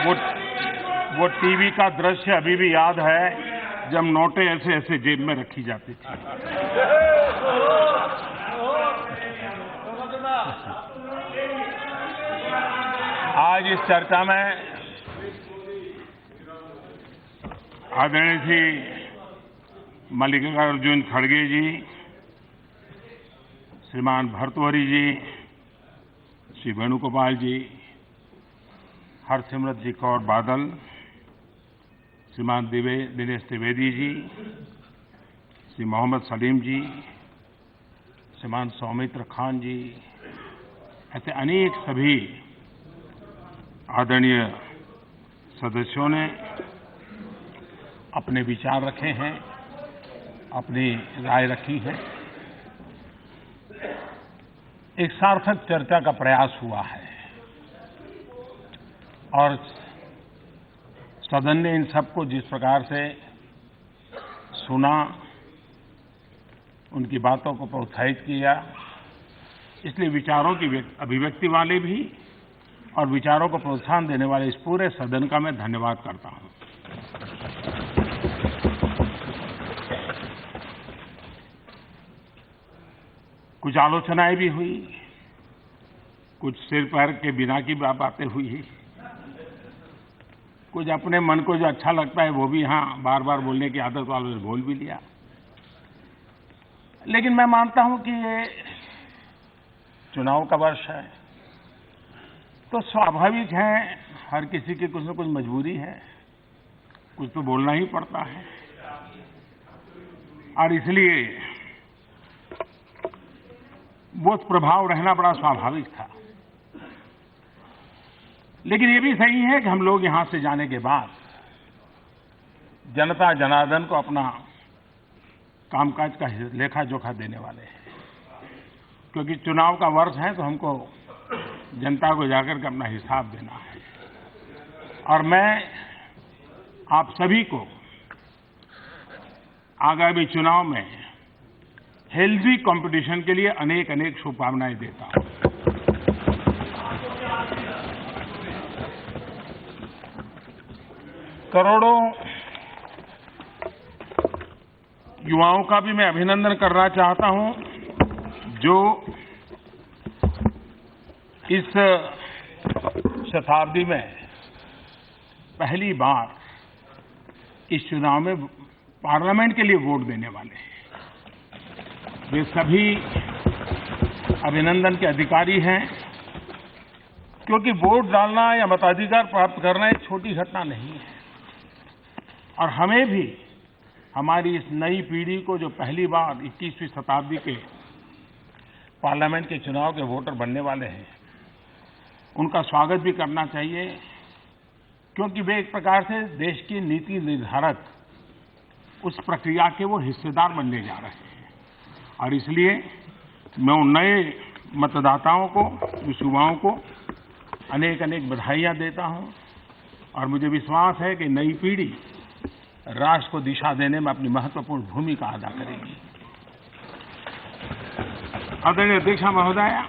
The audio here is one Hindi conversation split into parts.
वो वो टीवी का दृश्य अभी भी याद है जब नोटें ऐसे ऐसे जेब में रखी जाती थी। आज इस चर्चा में आदरणीय श्री मल्लिकार्जुन खड़गे जी, श्रीमान भर्तृहरि जी, श्री वेणुगोपाल जी, हरसिमरत जी कौर बादल, श्रीमान दिनेश त्रिवेदी जी, श्री मोहम्मद सलीम जी, श्रीमान सौमित्र खान जी, ऐसे अनेक सभी आदरणीय सदस्यों ने अपने विचार रखे हैं, अपनी राय रखी है। एक सार्थक चर्चा का प्रयास हुआ है और सदन ने इन सबको जिस प्रकार से सुना, उनकी बातों को प्रोत्साहित किया, इसलिए विचारों की अभिव्यक्ति वाले भी और विचारों को प्रोत्साहन देने वाले इस पूरे सदन का मैं धन्यवाद करता हूं। कुछ आलोचनाएं भी हुई, कुछ सिर पैर के बिना की बातें हुई, कुछ अपने मन को जो अच्छा लगता है वो भी यहां बार बार बोलने की आदत वालों ने बोल भी लिया। लेकिन मैं मानता हूं कि ये चुनाव का वर्ष है, तो स्वाभाविक है हर किसी की कुछ न कुछ मजबूरी है, कुछ तो बोलना ही पड़ता है और इसलिए वो प्रभाव रहना बड़ा स्वाभाविक था। लेकिन ये भी सही है कि हम लोग यहां से जाने के बाद जनता जनार्दन को अपना कामकाज का लेखा जोखा देने वाले हैं, क्योंकि चुनाव का वर्ष है तो हमको जनता को जाकर के अपना हिसाब देना है। और मैं आप सभी को आगामी चुनाव में हेल्दी कंपटीशन के लिए अनेक अनेक शुभकामनाएं देता हूं। करोड़ों युवाओं का भी मैं अभिनंदन करना चाहता हूं जो इस शताब्दी में पहली बार इस चुनाव में पार्लियामेंट के लिए वोट देने वाले हैं। वे सभी अभिनंदन के अधिकारी हैं, क्योंकि वोट डालना या मताधिकार प्राप्त करना एक छोटी घटना नहीं है और हमें भी हमारी इस नई पीढ़ी को जो पहली बार 21वीं शताब्दी के पार्लियामेंट के चुनाव के वोटर बनने वाले हैं, उनका स्वागत भी करना चाहिए, क्योंकि वे एक प्रकार से देश की नीति निर्धारक उस प्रक्रिया के वो हिस्सेदार बनने जा रहे हैं। और इसलिए मैं उन नए मतदाताओं को, उस युवाओं को अनेक अनेक बधाइयां देता हूं और मुझे विश्वास है कि नई पीढ़ी राष्ट्र को दिशा देने में अपनी महत्वपूर्ण भूमिका अदा करेगी। आदरणीय अध्यक्ष महोदय,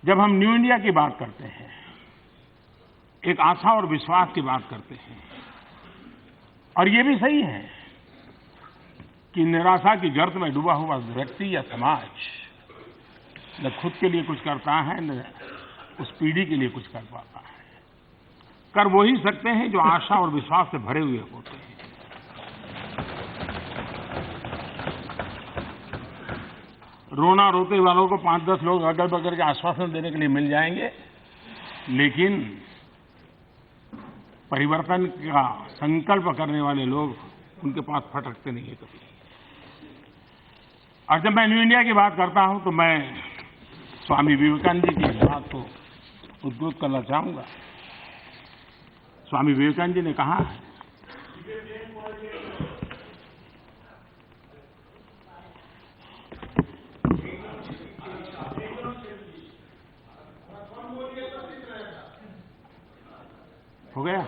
जब हम न्यू इंडिया की बात करते हैं, एक आशा और विश्वास की बात करते हैं, और ये भी सही है कि निराशा की गर्त में डूबा हुआ व्यक्ति या समाज न खुद के लिए कुछ करता है, न उस पीढ़ी के लिए कुछ कर पाता है। कर वो ही सकते हैं जो आशा और विश्वास से भरे हुए होते हैं। रोना रोते वालों को 5-10 लोग अगल बगल के आश्वासन देने के लिए मिल जाएंगे, लेकिन परिवर्तन का संकल्प करने वाले लोग उनके पास फटकते नहीं है कभी। और जब मैं न्यू इंडिया की बात करता हूं तो मैं स्वामी विवेकानंद जी की बात को उद्धृत करना चाहूंगा। स्वामी विवेकानंद जी ने कहा है, हो गया,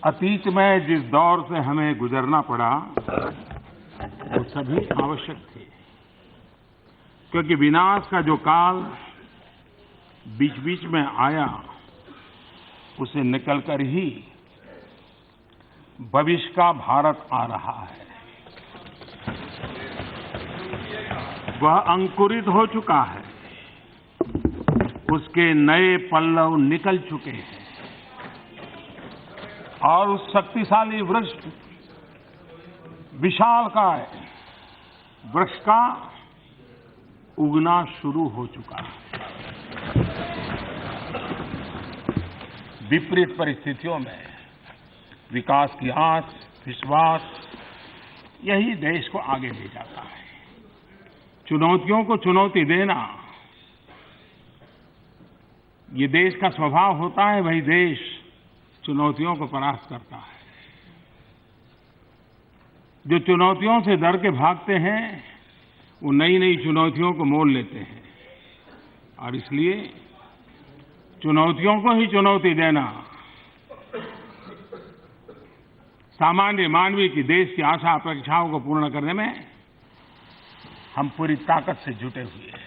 अतीत में जिस दौर से हमें गुजरना पड़ा वो सभी आवश्यक थे, क्योंकि विनाश का जो काल बीच बीच में आया, उसे निकलकर ही भविष्य का भारत आ रहा है। वह अंकुरित हो चुका है, उसके नए पल्लव निकल चुके हैं और उस शक्तिशाली वृक्ष, विशालकाय वृक्ष का उगना शुरू हो चुका है। विपरीत परिस्थितियों में विकास की आस, विश्वास, यही देश को आगे ले जाता है। चुनौतियों को चुनौती देना ये देश का स्वभाव होता है, वही देश चुनौतियों को परास्त करता है। जो चुनौतियों से डर के भागते हैं, वो नई नई चुनौतियों को मोल लेते हैं, और इसलिए चुनौतियों को ही चुनौती देना सामान्य मानवीय की देश की आशा अपेक्षाओं को पूर्ण करने में हम पूरी ताकत से जुटे हुए हैं।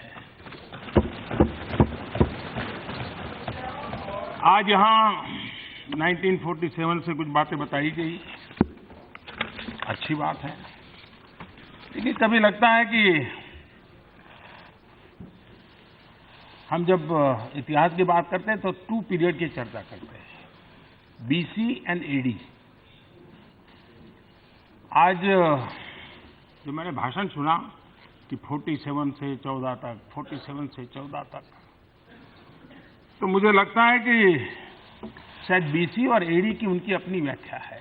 आज यहां 1947 से कुछ बातें बताई गई, अच्छी बात है, लेकिन कभी लगता है कि हम जब इतिहास की बात करते हैं तो 2 पीरियड की चर्चा करते हैं, बीसी एंड एडी। आज जो मैंने भाषण सुना कि 47 से 14 तक, 47 से 14 तक, तो मुझे लगता है कि शायद बीसी और एडी की उनकी अपनी व्याख्या है।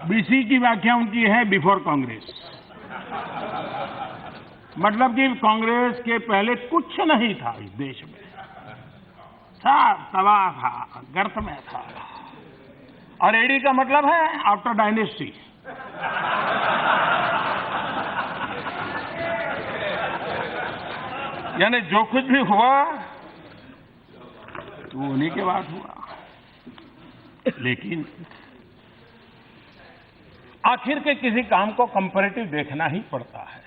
बीसी की व्याख्या उनकी है बिफोर कांग्रेस, मतलब कि कांग्रेस के पहले कुछ नहीं था इस देश में, सब तबाह था, गर्त में था। और एडी का मतलब है आफ्टर डायनेस्टी, यानी जो कुछ भी हुआ तो उन्हीं के बाद हुआ। लेकिन आखिर के किसी काम को कंपैरेटिव देखना ही पड़ता है,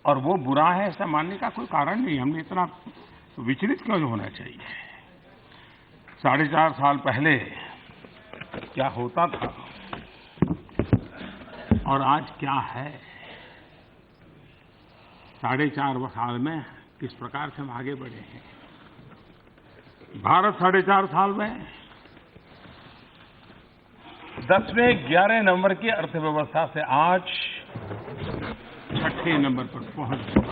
और वो बुरा है ऐसा मानने का कोई कारण नहीं। हमने इतना विचलित क्यों होना चाहिए? 4.5 साल पहले क्या होता था और आज क्या है, 4.5 साल में किस प्रकार से हम आगे बढ़े हैं। भारत 4.5 साल में 10वें 11 नंबर की अर्थव्यवस्था से आज 6ठे नंबर पर पहुंच गया।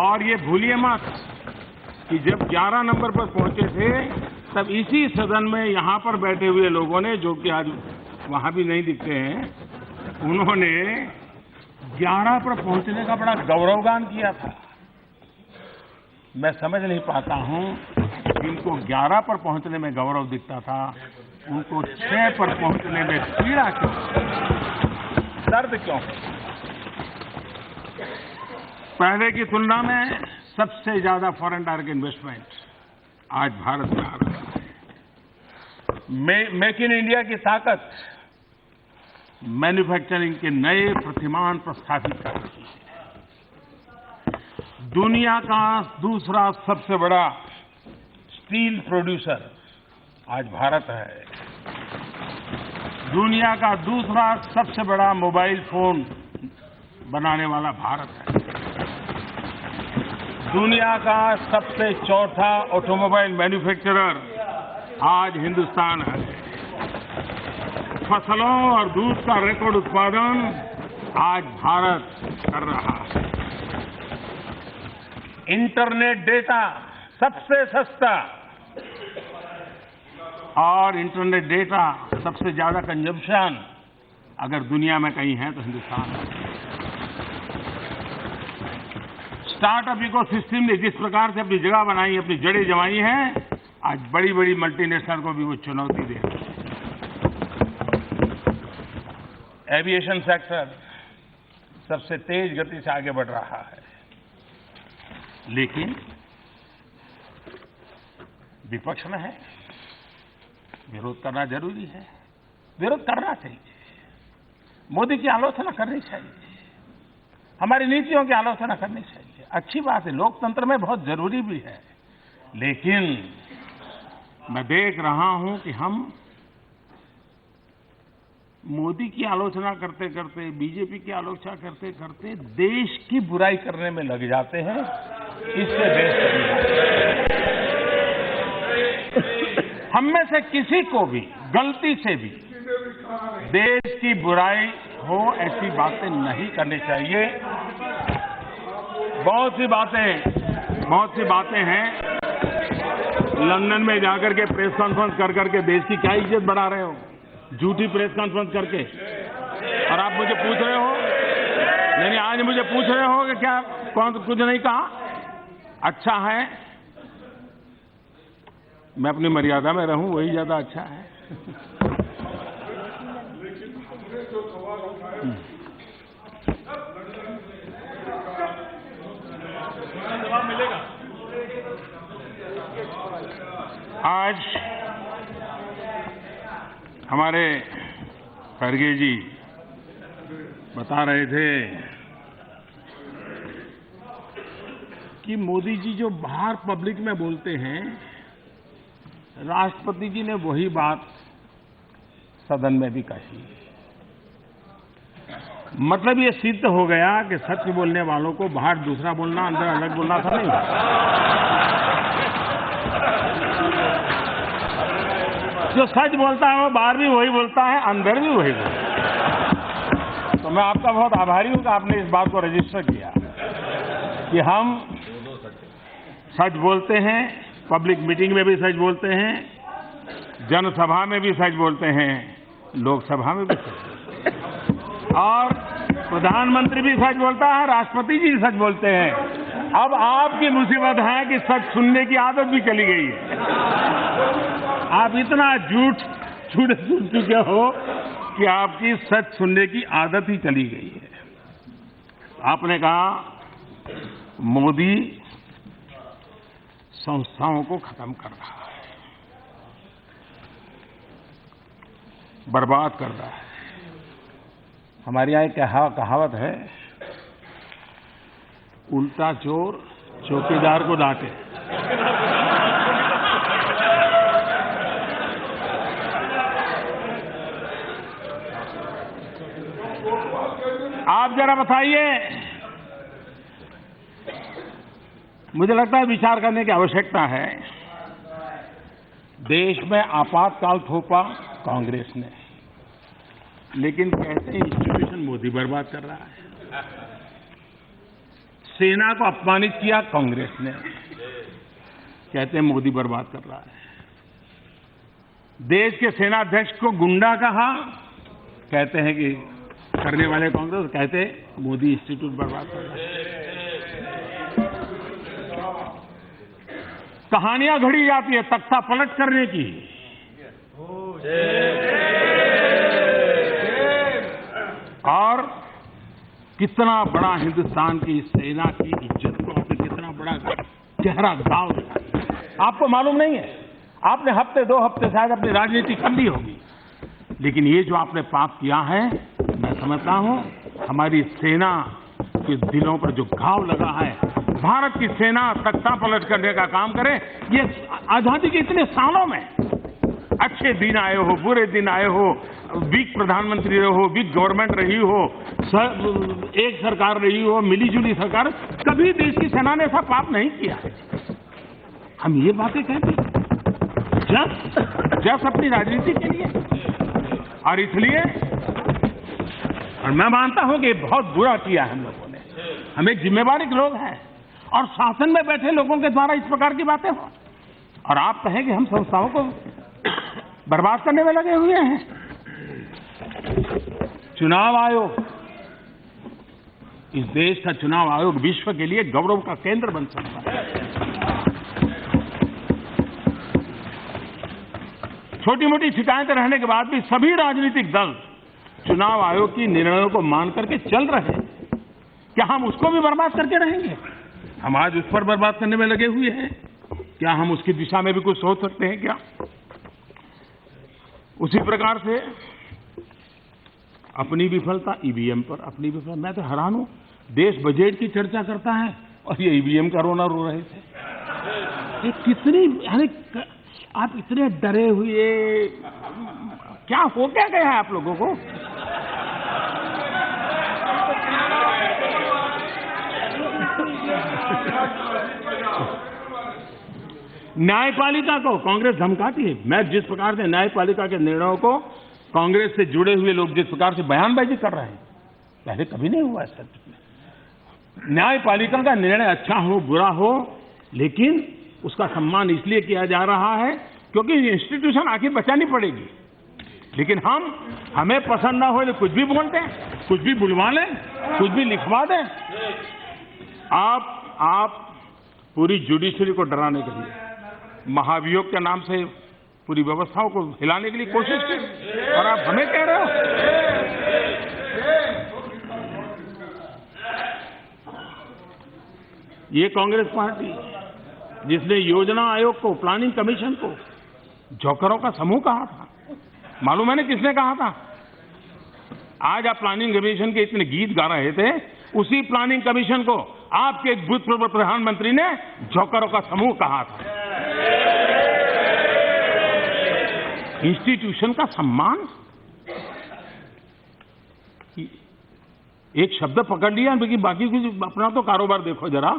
और ये भूलिए मत कि जब 11 नंबर पर पहुंचे थे, तब इसी सदन में यहां पर बैठे हुए लोगों ने, जो कि आज वहां भी नहीं दिखते हैं, उन्होंने 11 पर पहुंचने का बड़ा गौरवगान किया था। मैं समझ नहीं पाता हूं, जिनको 11 पर पहुंचने में गौरव दिखता था, उनको 6 पर पहुंचने में पीड़ा क्यों, दर्द क्यों? पहले की तुलना में सबसे ज्यादा फॉरेन डायरेक्ट इन्वेस्टमेंट आज भारत में आ रहा है। मेक इन इंडिया की ताकत मैन्युफैक्चरिंग के नए प्रतिमान प्रस्थापित कर रही है। दुनिया का दूसरा सबसे बड़ा स्टील प्रोड्यूसर आज भारत है। दुनिया का दूसरा सबसे बड़ा मोबाइल फोन बनाने वाला भारत है। दुनिया का सबसे चौथा ऑटोमोबाइल मैन्युफैक्चरर आज हिंदुस्तान है। फसलों और दूध का रिकॉर्ड उत्पादन आज भारत कर रहा है। इंटरनेट डेटा सबसे सस्ता, और इंटरनेट डेटा सबसे ज्यादा कंजम्पशन अगर दुनिया में कहीं है तो हिंदुस्तान है। स्टार्टअप इकोसिस्टम ने जिस प्रकार से अपनी जगह बनाई, अपनी जड़ें जमाई हैं, आज बड़ी बड़ी मल्टीनेशनल को भी वो चुनौती दे रही है। एविएशन सेक्टर सबसे तेज गति से आगे बढ़ रहा है, लेकिन विपक्ष में है, विरोध करना जरूरी है, विरोध करना चाहिए, मोदी की आलोचना करनी चाहिए, हमारी नीतियों की आलोचना करनी चाहिए, अच्छी बात है, लोकतंत्र में बहुत जरूरी भी है। लेकिन मैं देख रहा हूं कि हम मोदी की आलोचना करते करते, बीजेपी की आलोचना करते करते देश की बुराई करने में लग जाते हैं। इससे देश हम में से किसी को भी गलती से भी देश की बुराई हो ऐसी बातें नहीं करनी चाहिए। बहुत सी बातें हैं। लंदन में जाकर के प्रेस कॉन्फ्रेंस कर करके देश की क्या इज्जत बढ़ा रहे हो, झूठी प्रेस कॉन्फ्रेंस करके, और आप मुझे पूछ रहे हो, नहीं आज मुझे पूछ रहे हो कि क्या कौन कुछ नहीं कहा। अच्छा है, मैं अपनी मर्यादा में रहूं, वही ज्यादा अच्छा है। आज हमारे खड़गे जी बता रहे थे कि मोदी जी जो बाहर पब्लिक में बोलते हैं, राष्ट्रपति जी ने वही बात सदन में भी कही। मतलब ये सिद्ध हो गया कि सच बोलने वालों को बाहर दूसरा बोलना, अंदर अलग बोलना था नहीं। जो सच बोलता है वो बाहर भी वही बोलता है, अंदर भी वही बोलता है। तो मैं आपका बहुत आभारी हूं कि आपने इस बात को रजिस्टर किया कि हम सच बोलते हैं, पब्लिक मीटिंग में भी सच बोलते हैं, जनसभा में भी सच बोलते हैं, लोकसभा में भी सच बोलते हैं, और प्रधानमंत्री भी सच बोलता है, राष्ट्रपति जी भी सच बोलते हैं। अब आपकी मुसीबत है कि सच सुनने की आदत भी चली गई है। आप इतना झूठ सुन चुके हो कि आपकी सच सुनने की आदत ही चली गई है। आपने कहा मोदी संस्थाओं को खत्म कर रहा है, बर्बाद कर रहा है। हमारे यहाँ एक कहावत है, उल्टा चोर चौकीदार को डांटे। आप जरा बताइए, मुझे लगता है विचार करने की आवश्यकता है। देश में आपातकाल थोपा कांग्रेस ने, लेकिन कहते हैं इंस्टीट्यूशन मोदी बर्बाद कर रहा है। सेना को अपमानित किया कांग्रेस ने, कहते हैं मोदी बर्बाद कर रहा है। देश के सेना अध्यक्ष को गुंडा कहा, कहते हैं कि करने वाले कांग्रेस, कहते मोदी इंस्टीट्यूट बर्बाद कर रहा है। कहानियां घड़ी जाती है तख्ता पलट करने की। और कितना बड़ा हिंदुस्तान की सेना की इज्जत को आपने कितना बड़ा गहरा दांव दिया। आपको मालूम नहीं है, आपने हफ्ते 2 हफ्ते शायद अपनी राजनीति कर ली होगी, लेकिन ये जो आपने पाप किया है, मैं समझता हूं हमारी सेना के दिलों पर जो घाव लगा है, भारत की सेना तख्ता पलट करने का काम करे। ये आजादी के इतने सालों में अच्छे दिन आए हो, बुरे दिन आए हो, वीक प्रधानमंत्री रहे हो, वीक गवर्नमेंट रही हो, एक सरकार रही हो, मिलीजुली सरकार, कभी देश की सेना ने ऐसा पाप नहीं किया है। हम ये बातें कहते हैं जस्ट अपनी राजनीति के लिए, और इसलिए और मैं मानता हूं कि बहुत बुरा किया हम लोगों ने। हम एक जिम्मेवारी के लोग हैं, और शासन में बैठे लोगों के द्वारा इस प्रकार की बातें हो, और आप कहें कि हम संस्थाओं को बर्बाद करने में लगे हुए हैं। चुनाव आयोग, इस देश का चुनाव आयोग विश्व के लिए गौरव का केंद्र बन सकता है। छोटी मोटी शिकायतें रहने के बाद भी सभी राजनीतिक दल चुनाव आयोग की निर्णयों को मान करके चल रहे हैं। क्या हम उसको भी बर्बाद करके रहेंगे? हम आज उस पर बर्बाद करने में लगे हुए हैं। क्या हम उसकी दिशा में भी कुछ सोच सकते हैं? क्या उसी प्रकार से अपनी विफलता ईवीएम पर, अपनी विफलता। मैं तो हैरान हूं, देश बजट की चर्चा करता है और ये ईवीएम का रोना रो रहे थे। ये कितनी, यानी आप इतने डरे हुए, क्या हो क्या गया है आप लोगों को? न्यायपालिका को कांग्रेस धमकाती है। मैं जिस प्रकार से न्यायपालिका के निर्णयों को कांग्रेस से जुड़े हुए लोग जिस प्रकार से बयानबाजी कर रहे हैं, पहले कभी नहीं हुआ ऐसा। न्यायपालिका का निर्णय अच्छा हो बुरा हो, लेकिन उसका सम्मान इसलिए किया जा रहा है क्योंकि इंस्टीट्यूशन आखिर बचानी पड़ेगी। लेकिन हमें पसंद ना हो तो कुछ भी बोलते हैं, कुछ भी बुलवा लें, कुछ भी लिखवा दें। आप पूरी जुडिशरी को डराने के लिए, महाभियोग के नाम से पूरी व्यवस्थाओं को हिलाने के लिए कोशिश की, और आप हमें कह रहे हो। ये कांग्रेस पार्टी जिसने योजना आयोग को, प्लानिंग कमीशन को जोकरों का समूह कहा था, मालूम है ना किसने कहा था? आज आप प्लानिंग कमीशन के इतने गीत गा रहे थे, उसी प्लानिंग कमीशन को आपके एक भूतपूर्व प्रधानमंत्री ने जोकरों का समूह कहा था। इंस्टीट्यूशन का सम्मान, एक शब्द पकड़ लिया, लेकिन बाकी कुछ अपना तो कारोबार देखो जरा।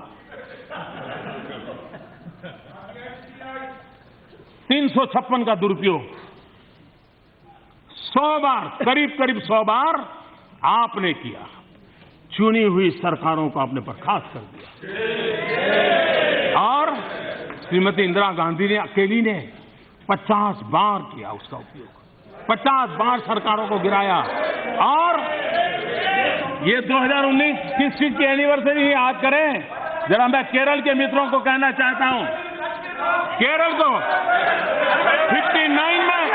356 का दुरुपयोग 100 बार, करीब 100 बार आपने किया। चुनी हुई सरकारों को आपने बर्खास्त कर दिया, और श्रीमती इंदिरा गांधी ने अकेली ने 50 बार किया उसका उपयोग। 50 बार सरकारों को गिराया। और ये 2019 किस चीज की एनिवर्सरी याद करें जरा। मैं केरल के मित्रों को कहना चाहता हूं, केरल को 59 में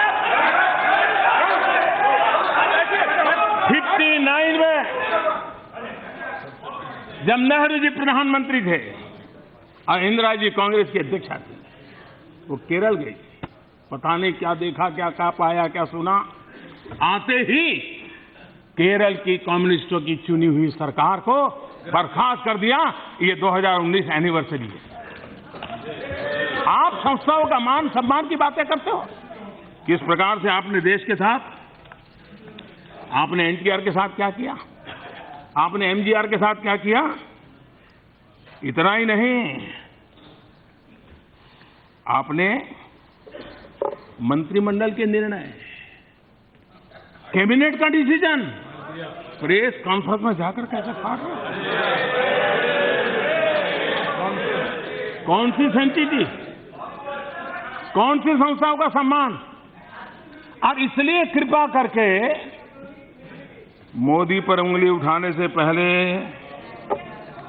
जब नेहरू जी प्रधानमंत्री थे और इंदिरा जी कांग्रेस की अध्यक्षा थी, वो केरल गई। पता नहीं क्या देखा, क्या पाया, क्या सुना। आते ही केरल की कम्युनिस्टों की चुनी हुई सरकार को बर्खास्त कर दिया। ये 2019 एनिवर्सरी है। आप संस्थाओं का मान सम्मान की बातें करते हो। किस प्रकार से आपने देश के साथ, आपने एनटीआर के साथ क्या किया, आपने एमजीआर के साथ क्या किया। इतना ही नहीं, आपने मंत्रिमंडल के निर्णय, कैबिनेट का डिसीजन प्रेस कॉन्फ्रेंस में जाकर कैसे फाड़ रहे? कौन सी सेंसिटी, कौन सी संस्थाओं का सम्मान। और इसलिए कृपा करके मोदी पर उंगली उठाने से पहले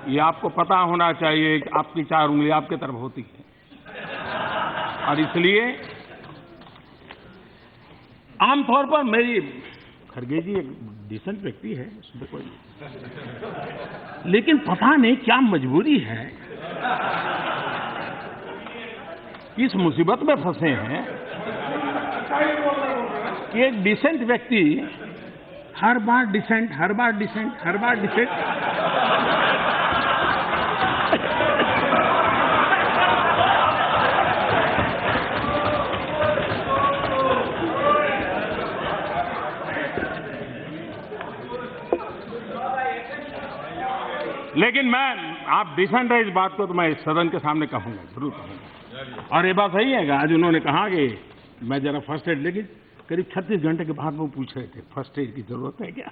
ये आपको पता होना चाहिए कि आपकी 4 उंगली आपकी तरफ होती है। और इसलिए आमतौर पर मेरी, खड़गे जी एक डिसेंट व्यक्ति है, उसमें कोई, लेकिन पता नहीं क्या मजबूरी है, इस मुसीबत में फंसे हैं कि एक डिसेंट व्यक्ति हर बार डिसेंट, हर बार डिसेंट, हर बार डिसेंट। लेकिन आप डिसेंट है, इस बात को तो मैं इस सदन के सामने कहूंगा, जरूर कहूंगा। और ये बात सही है, आज उन्होंने कहा कि मैं जरा फर्स्ट एड, लेकिन करीब 36 घंटे के बाद वो पूछ रहे थे फर्स्ट एड की जरूरत है क्या।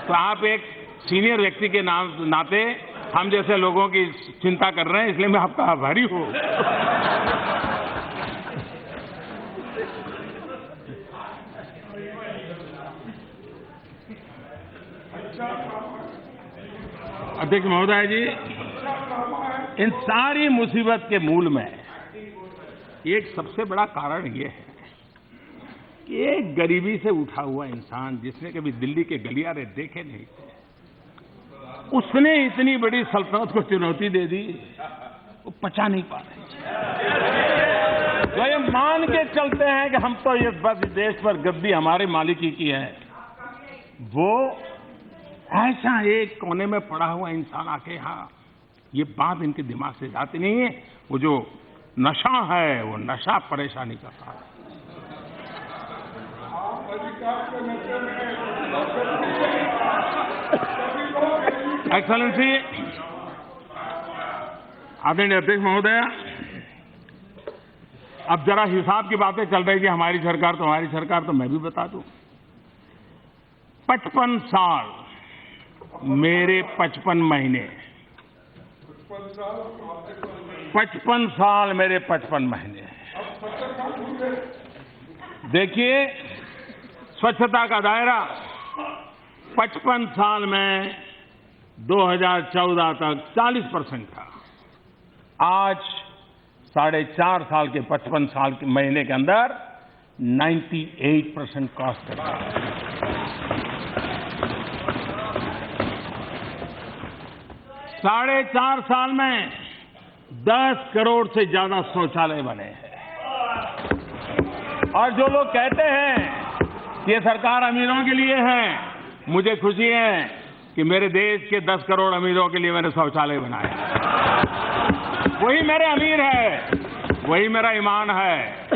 तो आप एक सीनियर व्यक्ति के नाते हम जैसे लोगों की चिंता कर रहे हैं, इसलिए मैं आपका आभारी हूं। अध्यक्ष महोदय जी, इन सारी मुसीबत के मूल में एक सबसे बड़ा कारण यह है कि एक गरीबी से उठा हुआ इंसान जिसने कभी दिल्ली के गलियारे देखे नहीं थे, उसने इतनी बड़ी सल्तनत को चुनौती दे दी, वो पचा नहीं पा रहे। जो ये मान के चलते हैं कि हम तो ये बस देश पर गद्दी हमारे मालिकी की है, वो ऐसा एक कोने में पड़ा हुआ इंसान आके यहाँ, ये बात इनके दिमाग से जाती नहीं है। वो जो नशा है, वो नशा परेशानी करता है। एक्सेलेंसी, आदरणीय अध्यक्ष महोदय, अब जरा हिसाब की बातें चल रही थी, हमारी सरकार तुम्हारी सरकार, तो मैं भी बता दूं। 55 साल मेरे 55 महीने, 55 साल मेरे 55 महीने। देखिए, स्वच्छता का दायरा 55 साल में 2014 तक 40% था। आज 4.5 साल के 55 साल के महीने के अंदर 98% क्रॉस करता है। 4.5 साल में 10 करोड़ से ज्यादा शौचालय बने हैं। और जो लोग कहते हैं कि ये सरकार अमीरों के लिए है, मुझे खुशी है कि मेरे देश के 10 करोड़ अमीरों के लिए मैंने शौचालय बनाया। वही मेरे अमीर है, वही मेरा ईमान है,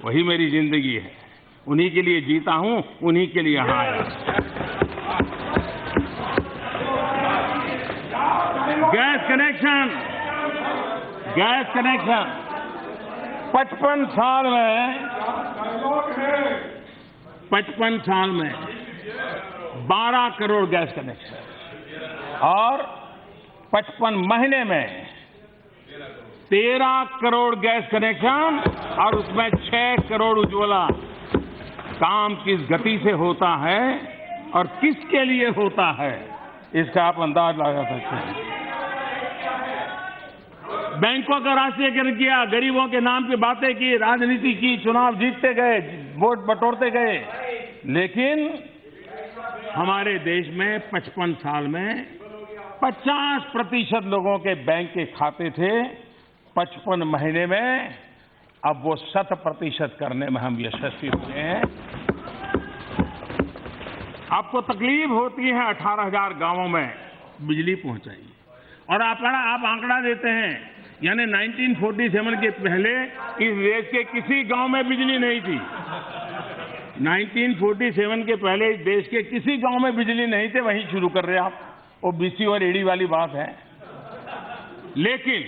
वही मेरी जिंदगी है। उन्हीं के लिए जीता हूं, उन्हीं के लिए यहां आया। गैस कनेक्शन 55 साल में 12 करोड़ गैस कनेक्शन, और 55 महीने में 13 करोड़ गैस कनेक्शन, और उसमें 6 करोड़ उज्ज्वला। काम किस गति से होता है और किसके लिए होता है, इसका आप अंदाज लगा सकते हैं। बैंकों का राष्ट्रीयकरण किया, गरीबों के नाम पे बातें की, राजनीति की, चुनाव जीतते गए, वोट बटोरते गए, लेकिन हमारे देश में 55 साल में 50% लोगों के बैंक के खाते थे। 55 महीने में अब वो 100% करने में हम यशस्वी हुए हैं। आपको तकलीफ होती है 18,000 गांवों में बिजली पहुंचाई, और आप आंकड़ा देते हैं, यानी 1947 के पहले इस देश के किसी गांव में बिजली नहीं थी। 1947 के पहले इस देश के किसी गांव में बिजली नहीं थे, वहीं शुरू कर रहे आप। वो बीसी और एडी वाली बात है। लेकिन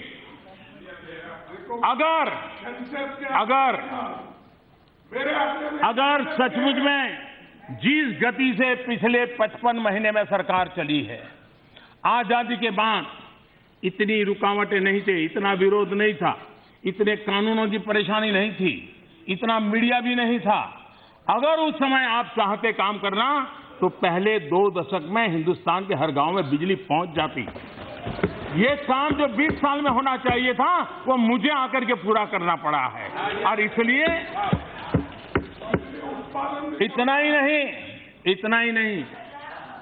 अगर सचमुच में जिस गति से पिछले 55 महीने में सरकार चली है, आजादी के बाद इतनी रुकावटें नहीं थे, इतना विरोध नहीं था, इतने कानूनों की परेशानी नहीं थी, इतना मीडिया भी नहीं था। अगर उस समय आप चाहते काम करना, तो पहले 2 दशक में हिंदुस्तान के हर गांव में बिजली पहुंच जाती। ये काम जो 20 साल में होना चाहिए था, वो मुझे आकर के पूरा करना पड़ा है। और इसलिए इतना ही नहीं,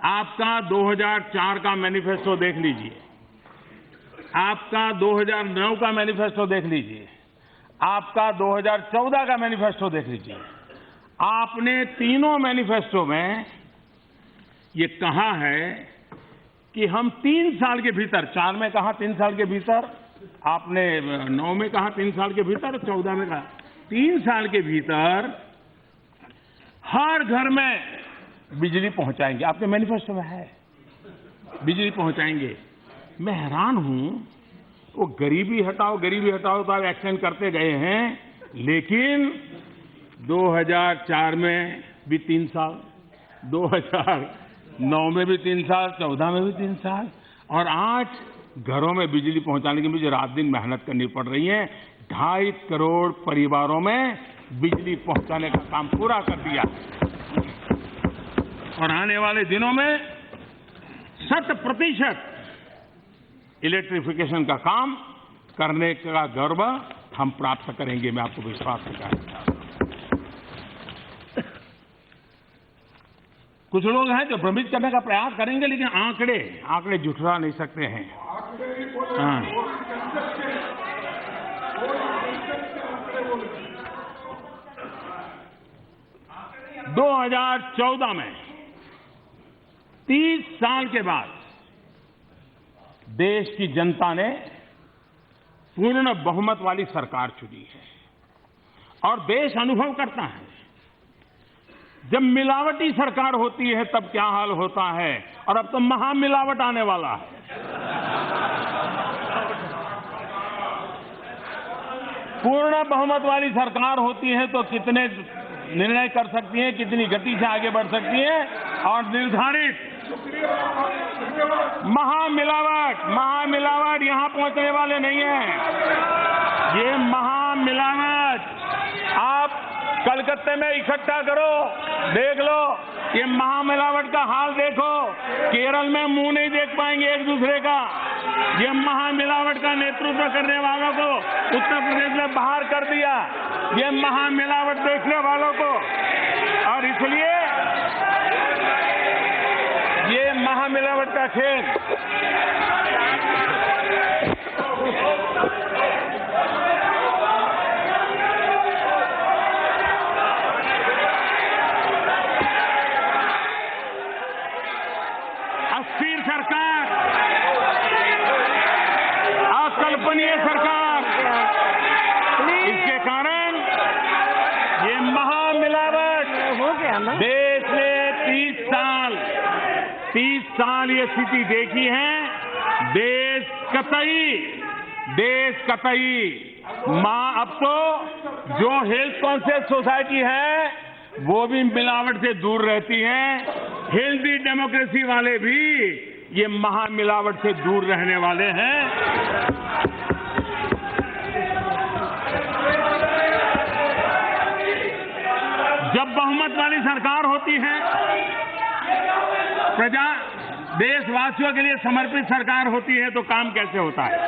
आपका 2004 का मैनिफेस्टो देख लीजिए, आपका 2009 का मैनिफेस्टो देख लीजिए, आपका 2014 का मैनिफेस्टो देख लीजिए। आपने तीनों मैनिफेस्टो में ये कहा है कि हम 3 साल के भीतर, 4 में कहा 3 साल के भीतर, आपने 9 में कहा 3 साल के भीतर, 14 में कहा 3 साल के भीतर हर घर में बिजली पहुंचाएंगे। आपके मैनिफेस्टो में है, बिजली पहुंचाएंगे। मैं हैरान हूं, वो गरीबी हटाओ तो आप एक्सटेंड करते गए हैं, लेकिन 2004 में भी 3 साल, 2009 में भी 3 साल, 14 में भी 3 साल, और आज घरों में बिजली पहुंचाने की मुझे रात दिन मेहनत करनी पड़ रही है। 2.5 करोड़ परिवारों में बिजली पहुंचाने का काम पूरा कर दिया, और आने वाले दिनों में 100% इलेक्ट्रिफिकेशन का काम करने का गर्व हम प्राप्त करेंगे, मैं आपको विश्वास दिलाना चाहता हूं। कुछ लोग हैं जो भ्रमित करने का प्रयास करेंगे, लेकिन आंकड़े झुठला नहीं सकते हैं। 2014 में 30 साल के बाद देश की जनता ने पूर्ण बहुमत वाली सरकार चुनी है और देश अनुभव करता है जब मिलावटी सरकार होती है तब क्या हाल होता है, और अब तो महामिलावट आने वाला है। पूर्ण बहुमत वाली सरकार होती है तो कितने निर्णय कर सकती है, कितनी गति से आगे बढ़ सकती है, और निर्धारित महामिलावट यहां पहुंचने वाले नहीं है। ये महामिलावट आप कलकत्ते में इकट्ठा करो, देख लो, ये महामिलावट का हाल देखो। केरल में मुंह नहीं देख पाएंगे एक दूसरे का। ये महामिलावट का नेतृत्व करने वालों को उत्तर प्रदेश में बाहर कर दिया, ये महामिलावट देखने वालों को। और इसलिए ये महामिलावट का खेल अस्थिर सरकार, अकल्पनीय सरकार, इसके कारण ये महामिलावट हो गया ना। देश ने 30 साल ये स्थिति देखी है। देश कतई अब तो जो हेल्थ कॉन्शियस सोसाइटी है वो भी मिलावट से दूर रहती है। हेल्दी डेमोक्रेसी वाले भी ये महामिलावट से दूर रहने वाले हैं। जब बहुमत वाली सरकार होती है, देशवासियों के लिए समर्पित सरकार होती है, तो काम कैसे होता है।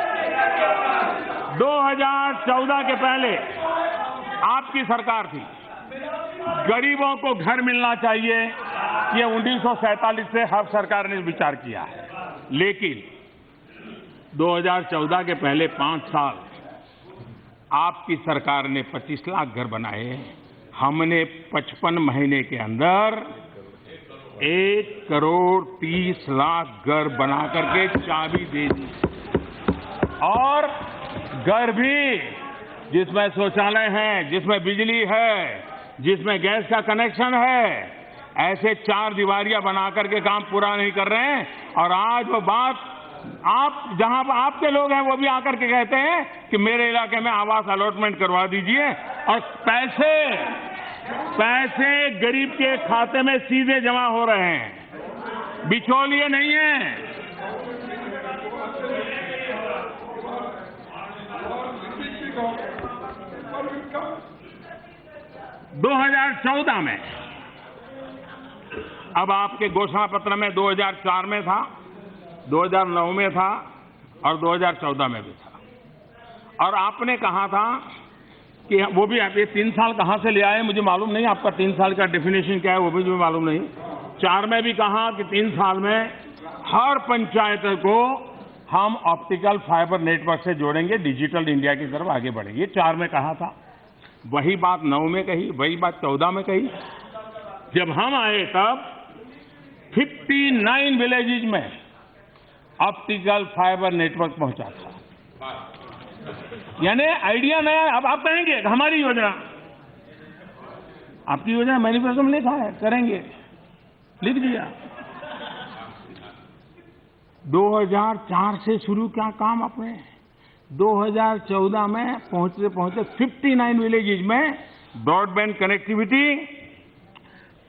2014 के पहले आपकी सरकार थी, गरीबों को घर मिलना चाहिए, ये 1947 से हर सरकार ने विचार किया है। लेकिन 2014 के पहले 5 साल आपकी सरकार ने 25 लाख घर बनाए। हमने 55 महीने के अंदर 1,30,00,000 घर बना करके चाबी दे दी, और घर भी जिसमें शौचालय है, जिसमें बिजली है, जिसमें गैस का कनेक्शन है, ऐसे 4 दीवारियां बना करके काम पूरा नहीं कर रहे हैं। और आज वो बात आप जहां आपके लोग हैं वो भी आकर के कहते हैं कि मेरे इलाके में आवास अलॉटमेंट करवा दीजिए, और पैसे गरीब के खाते में सीधे जमा हो रहे हैं, बिचौलिए नहीं है। - 2014 में, अब आपके घोषणा पत्र में 2004 में था, 2009 में था और 2014 में भी था। और आपने कहा था कि वो भी आप ये 3 साल कहां से ले आए मुझे मालूम नहीं, आपका 3 साल का डेफिनेशन क्या है वो भी मुझे मालूम नहीं। 4 में भी कहा कि 3 साल में हर पंचायत को हम ऑप्टिकल फाइबर नेटवर्क से जोड़ेंगे, डिजिटल इंडिया की तरफ आगे बढ़ेंगे। 4 में कहा था, वही बात 9 में कही, वही बात 14 में कही। जब हम आए तब 59 विलेजेज में ऑप्टिकल फाइबर नेटवर्क पहुंचा था। यानी आइडिया नया। अब आप कहेंगे हमारी योजना, आपकी योजना मैनिफेस्टो में लिखा है, करेंगे, लिख दिया। 2004 से शुरू क्या काम आपने, 2014 में पहुंचते पहुंचते 59 विलेजेज में ब्रॉडबैंड कनेक्टिविटी,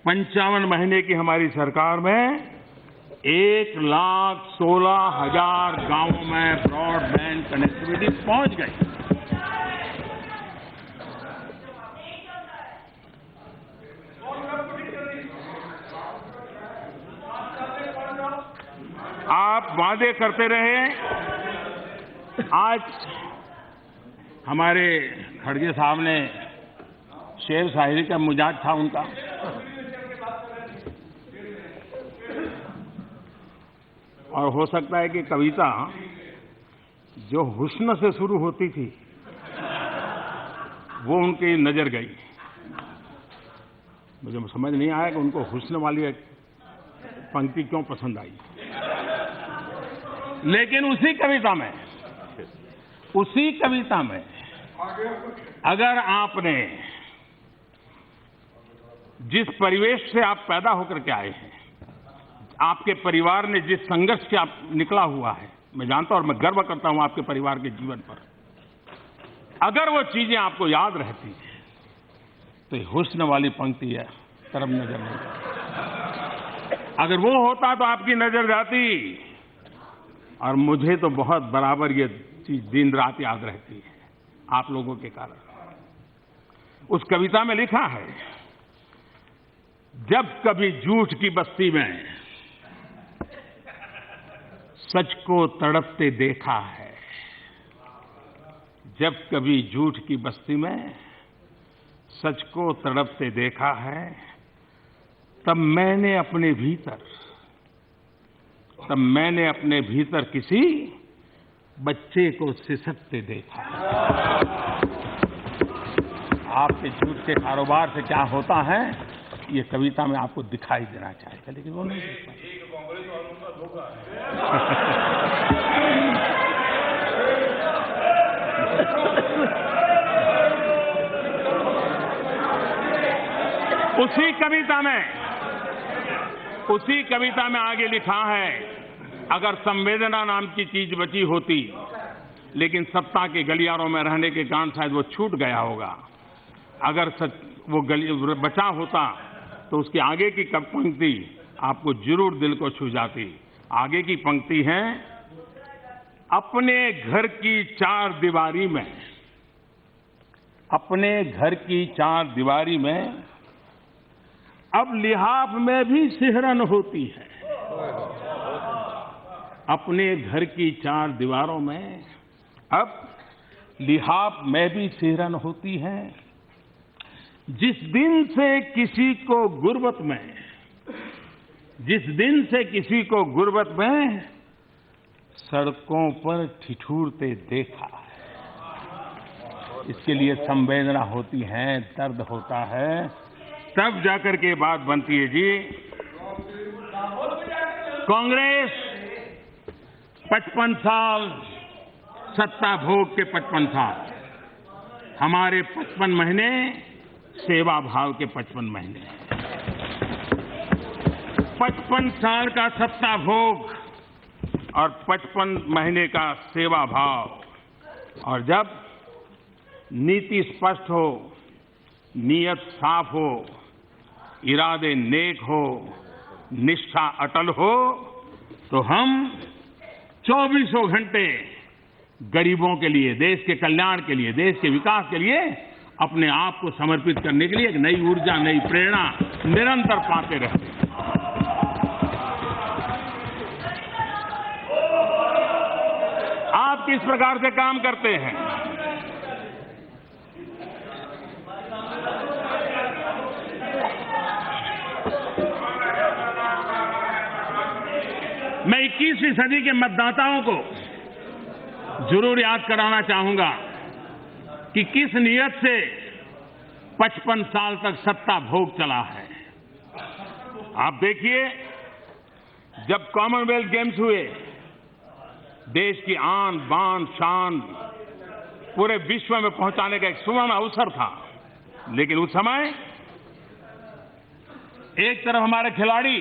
55 महीने की हमारी सरकार में 1,16,000 गांवों में ब्रॉडबैंड कनेक्टिविटी पहुंच गई। आप वादे करते रहे। आज हमारे खड़गे साहब ने शेर शायरी का मिजाज था उनका, और हो सकता है कि कविता जो हुस्न से शुरू होती थी वो उनकी नजर गई। मुझे समझ नहीं आया कि उनको हुस्न वाली एक पंक्ति क्यों पसंद आई। लेकिन उसी कविता में अगर आपने जिस परिवेश से आप पैदा होकर के आए हैं, आपके परिवार ने जिस संघर्ष से आप निकला हुआ है, मैं जानता हूं और मैं गर्व करता हूं आपके परिवार के जीवन पर, अगर वो चीजें आपको याद रहती हैं तो ये हुस्न वाली पंक्ति है तरफ नजर नहीं जाती। अगर वो होता तो आपकी नजर जाती, और मुझे तो बहुत बराबर ये चीज दिन रात याद रहती है आप लोगों के कारण। उस कविता में लिखा है, जब कभी झूठ की बस्ती में सच को तड़पते देखा है, जब कभी झूठ की बस्ती में सच को तड़पते देखा है, तब मैंने अपने भीतर किसी बच्चे को सिसकते देखा। आपके झूठ के कारोबार से क्या होता है ये कविता में आपको दिखाई देना चाहिए, लेकिन वो नहीं दिखता। उसी कविता में आगे लिखा है, अगर संवेदना नाम की चीज बची होती, लेकिन सत्ता के गलियारों में रहने के कारण शायद वो छूट गया होगा। अगर वो बचा होता तो उसकी आगे की पंक्ति आपको जरूर दिल को छू जाती। आगे की पंक्ति है, अपने घर की चार दीवारी में अब लिहाफ में भी सिहरन होती है। अपने घर की चार दीवारों में अब लिहाफ में भी सिहरन होती है। जिस दिन से किसी को गुर्बत में सड़कों पर ठिठुरते देखा है। इसके लिए संवेदना होती है, दर्द होता है, तब जाकर के बात बनती है। जी, कांग्रेस 55 साल सत्ता भोग के 55 साल, हमारे 55 महीने सेवा भाव के 55 महीने। 55 साल का सत्ता भोग और 55 महीने का सेवा भाव, और जब नीति स्पष्ट हो, नीयत साफ हो, इरादे नेक हो, निष्ठा अटल हो, तो हम 24 घंटे गरीबों के लिए, देश के कल्याण के लिए, देश के विकास के लिए अपने आप को समर्पित करने के लिए एक नई ऊर्जा, नई प्रेरणा निरंतर पाते रहते हैं। आप किस प्रकार से काम करते हैं? मैं 21वीं सदी के मतदाताओं को जरूर याद कराना चाहूंगा कि किस नियत से 55 साल तक सत्ता भोग चला है। आप देखिए, जब कॉमनवेल्थ गेम्स हुए, देश की आन बान शान पूरे विश्व में पहुंचाने का एक सुवर्ण अवसर था। लेकिन उस समय एक तरफ हमारे खिलाड़ी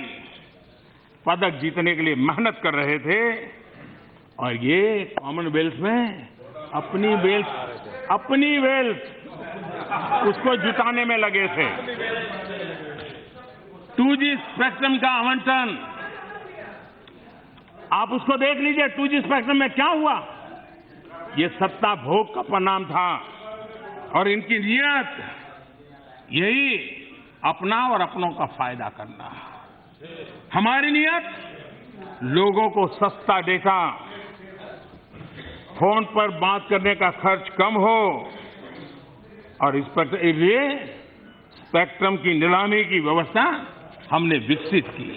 पदक जीतने के लिए मेहनत कर रहे थे, और ये कॉमनवेल्थ में अपनी वेल्थ उसको जुटाने में लगे थे। 2G स्पेक्ट्रम का आवंटन, आप उसको देख लीजिए। 2G स्पेक्ट्रम में क्या हुआ? ये सत्ता भोग का परिणाम था, और इनकी नियत यही अपना और अपनों का फायदा करना। हमारी नियत लोगों को सस्ता डेटा, फोन पर बात करने का खर्च कम हो, और इस पर लिए स्पेक्ट्रम की नीलामी की व्यवस्था हमने विकसित की।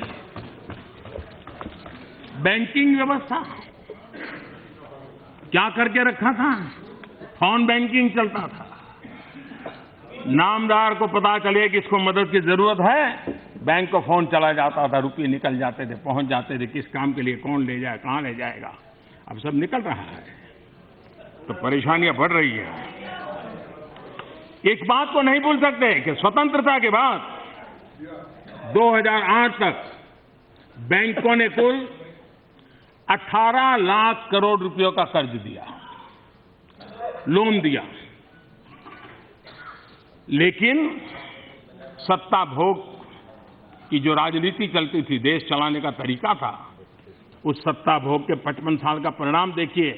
बैंकिंग व्यवस्था क्या करके रखा था? फोन बैंकिंग चलता था। नामदार को पता चले कि इसको मदद की जरूरत है, बैंक को फोन चला जाता था, रुपये निकल जाते थे, पहुंच जाते थे, किस काम के लिए कौन ले जाए, कहां ले जाएगा। अब सब निकल रहा है, तो परेशानियां बढ़ रही है। एक बात को नहीं भूल सकते कि स्वतंत्रता के बाद 2008 तक बैंकों ने कुल 18 लाख करोड़ रुपयों का कर्ज दिया, लोन दिया, लेकिन सत्ता भोग की जो राजनीति चलती थी, देश चलाने का तरीका था, उस सत्ता भोग के 55 साल का परिणाम देखिए।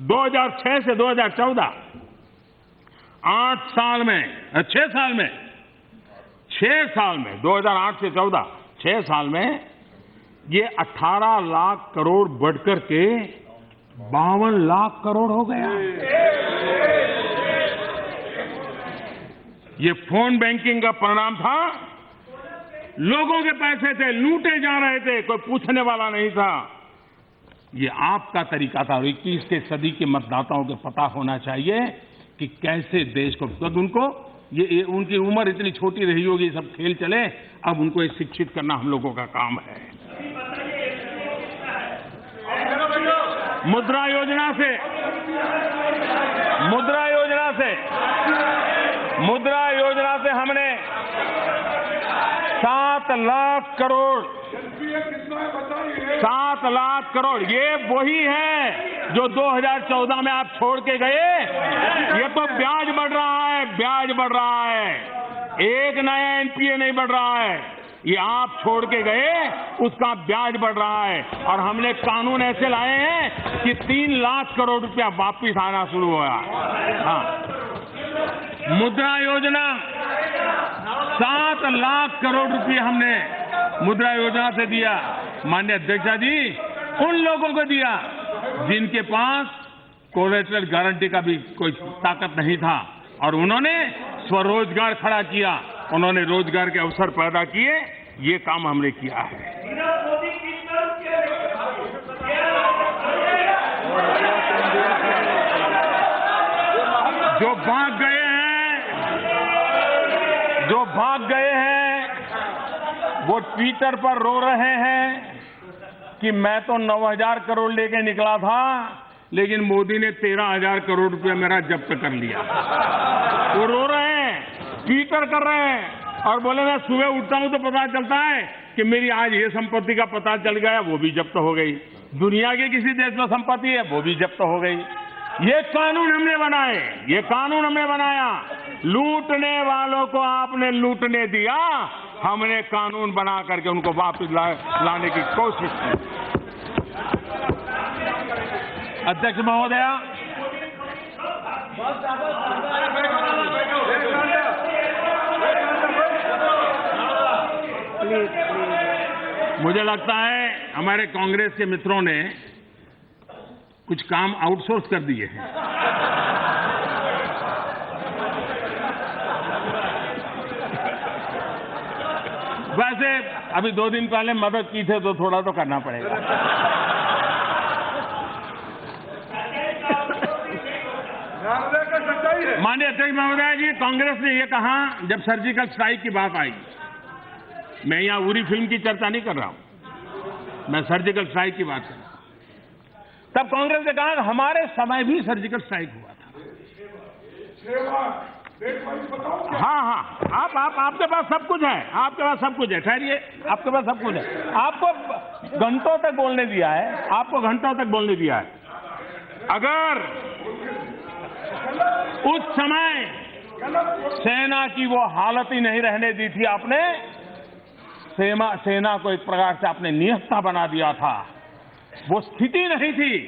2006 से 2014 8 साल में 6 साल में 2008 से 14 6 साल में ये 18 लाख करोड़ बढ़कर के 52 लाख करोड़ हो गया। ये फोन बैंकिंग का परिणाम था। लोगों के पैसे थे, लूटे जा रहे थे, कोई पूछने वाला नहीं था। ये आपका तरीका था। और 21वीं सदी के मतदाताओं को पता होना चाहिए कि कैसे देश को, तब उनको ये उनकी उम्र इतनी छोटी रही होगी, सब खेल चले, अब उनको ये शिक्षित करना हम लोगों का काम है। मुद्रा योजना से हमने 7 लाख करोड़, ये वही है जो 2014 में आप छोड़ के गए। ये तो ब्याज बढ़ रहा है, एक नया एनपीए नहीं बढ़ रहा है, ये आप छोड़ के गए उसका ब्याज बढ़ रहा है। और हमने कानून ऐसे लाए हैं कि 3 लाख करोड़ रुपया वापिस आना शुरू हुआ। हाँ, मुद्रा योजना 7 लाख करोड़ रुपये हमने मुद्रा योजना से दिया। माननीय अध्यक्षा जी, उन लोगों को दिया जिनके पास कोलेटरल गारंटी का भी कोई ताकत नहीं था, और उन्होंने स्वरोजगार खड़ा किया, उन्होंने रोजगार के अवसर पैदा किए। ये काम हमने किया है। जो भाग गए हैं वो ट्विटर पर रो रहे हैं कि मैं तो 9,000 करोड़ लेके निकला था, लेकिन मोदी ने 13,000 करोड़ रुपया मेरा जब्त कर लिया। वो रो रहे हैं, ट्विटर कर रहे हैं, और बोले मैं सुबह उठता हूं तो पता चलता है कि मेरी आज ये संपत्ति का पता चल गया, वो भी जब्त हो गई। दुनिया के किसी देश में संपत्ति है, वो भी जब्त हो गई। ये कानून हमने बनाया। लूटने वालों को आपने लूटने दिया, हमने कानून बना करके उनको वापस लाने की कोशिश की। अध्यक्ष महोदया, मुझे लगता है हमारे कांग्रेस के मित्रों ने कुछ काम आउटसोर्स कर दिए हैं। वैसे अभी 2 दिन पहले मदद की थे तो थोड़ा तो करना पड़ेगा। माननीय अध्यक्ष महोदय जी, कांग्रेस ने ये कहा, जब सर्जिकल स्ट्राइक की बात आई, मैं यहां उरी फिल्म की चर्चा नहीं कर रहा हूं, मैं सर्जिकल स्ट्राइक की बात कर रहा हूं। तब कांग्रेस ने कहा हमारे समय भी सर्जिकल स्ट्राइक हुआ था। हाँ, आपके पास सब कुछ है, ठहरिए, आपके पास सब कुछ है। आपको घंटों तक बोलने दिया है, अगर उस समय सेना की वो हालत ही नहीं रहने दी थी, आपने सेना को एक प्रकार से आपने निहत्था बना दिया था। वो स्थिति नहीं थी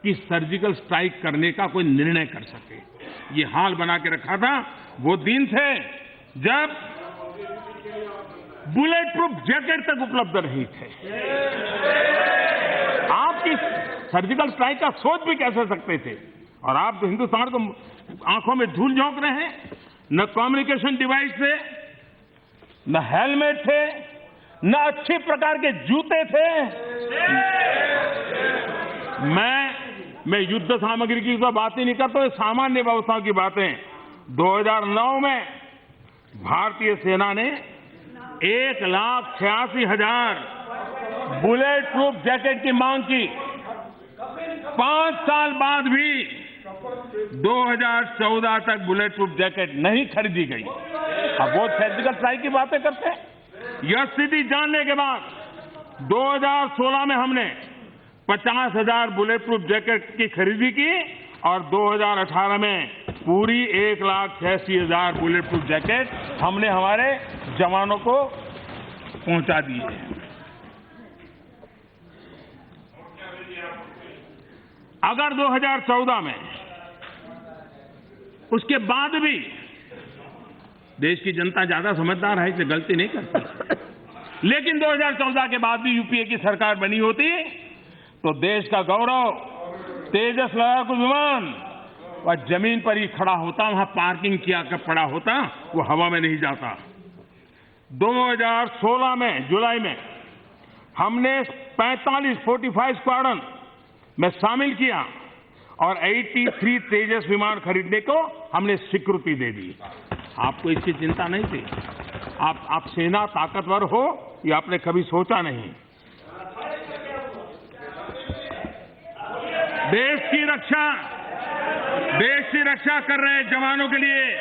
कि सर्जिकल स्ट्राइक करने का कोई निर्णय कर सके। ये हाल बना के रखा था। वो दिन थे जब बुलेट प्रूफ जैकेट तक उपलब्ध नहीं थे। आपकी सर्जिकल स्ट्राइक का सोच भी कैसे सकते थे? और आप तो हिंदुस्तान को आंखों में धूल झोंक रहे हैं। न कम्युनिकेशन डिवाइस थे, न हेलमेट थे, न अच्छी प्रकार के जूते थे। मैं युद्ध सामग्री की तो बात ही नहीं करता, सामान्य व्यवस्था की बातें। 2009 में भारतीय सेना ने 1,86,000 बुलेट प्रूफ जैकेट की मांग की। 5 साल बाद भी 2014 तक बुलेट प्रूफ जैकेट नहीं खरीदी गई। अब वो सर्जिकल स्ट्राइक की बातें करते हैं। यह स्थिति जानने के बाद 2016 में हमने 50,000 बुलेट प्रूफ जैकेट की खरीदी की और 2018 में पूरी 1,86,000 बुलेट प्रूफ जैकेट हमने हमारे जवानों को पहुंचा दी है। अगर 2014 में उसके बाद भी देश की जनता ज्यादा समझदार है, इसलिए गलती नहीं करती, लेकिन 2014 के बाद भी यूपीए की सरकार बनी होती तो देश का गौरव तेजस लड़ाकू विमान वह जमीन पर ही खड़ा होता, वहां पार्किंग किया कर पड़ा होता, वो हवा में नहीं जाता। 2016 में जुलाई में हमने 45 स्क्वाड्रन में शामिल किया और 83 तेजस विमान खरीदने को हमने स्वीकृति दे दी। आपको इसकी चिंता नहीं थी। आप सेना ताकतवर हो ये आपने कभी सोचा नहीं। देश की रक्षा कर रहे जवानों के लिए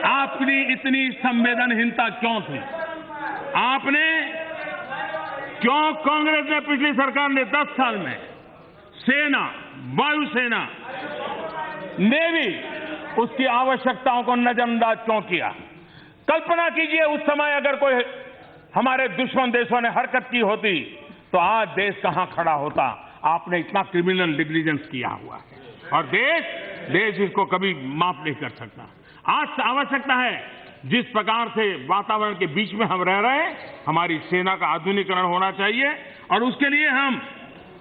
आपकी इतनी संवेदनहीनता क्यों थी? आपने क्यों कांग्रेस ने पिछली सरकार ने 10 साल में सेना, वायुसेना, नेवी उसकी आवश्यकताओं को नजरअंदाज क्यों किया? कल्पना कीजिए उस समय अगर कोई हमारे दुश्मन देशों ने हरकत की होती तो आज देश कहां खड़ा होता? आपने इतना क्रिमिनल नेग्लिजेंस किया हुआ है और देश इसको कभी माफ नहीं कर सकता। आज आवश्यकता है जिस प्रकार से वातावरण के बीच में हम रह रहे हैं, हमारी सेना का आधुनिकीकरण होना चाहिए और उसके लिए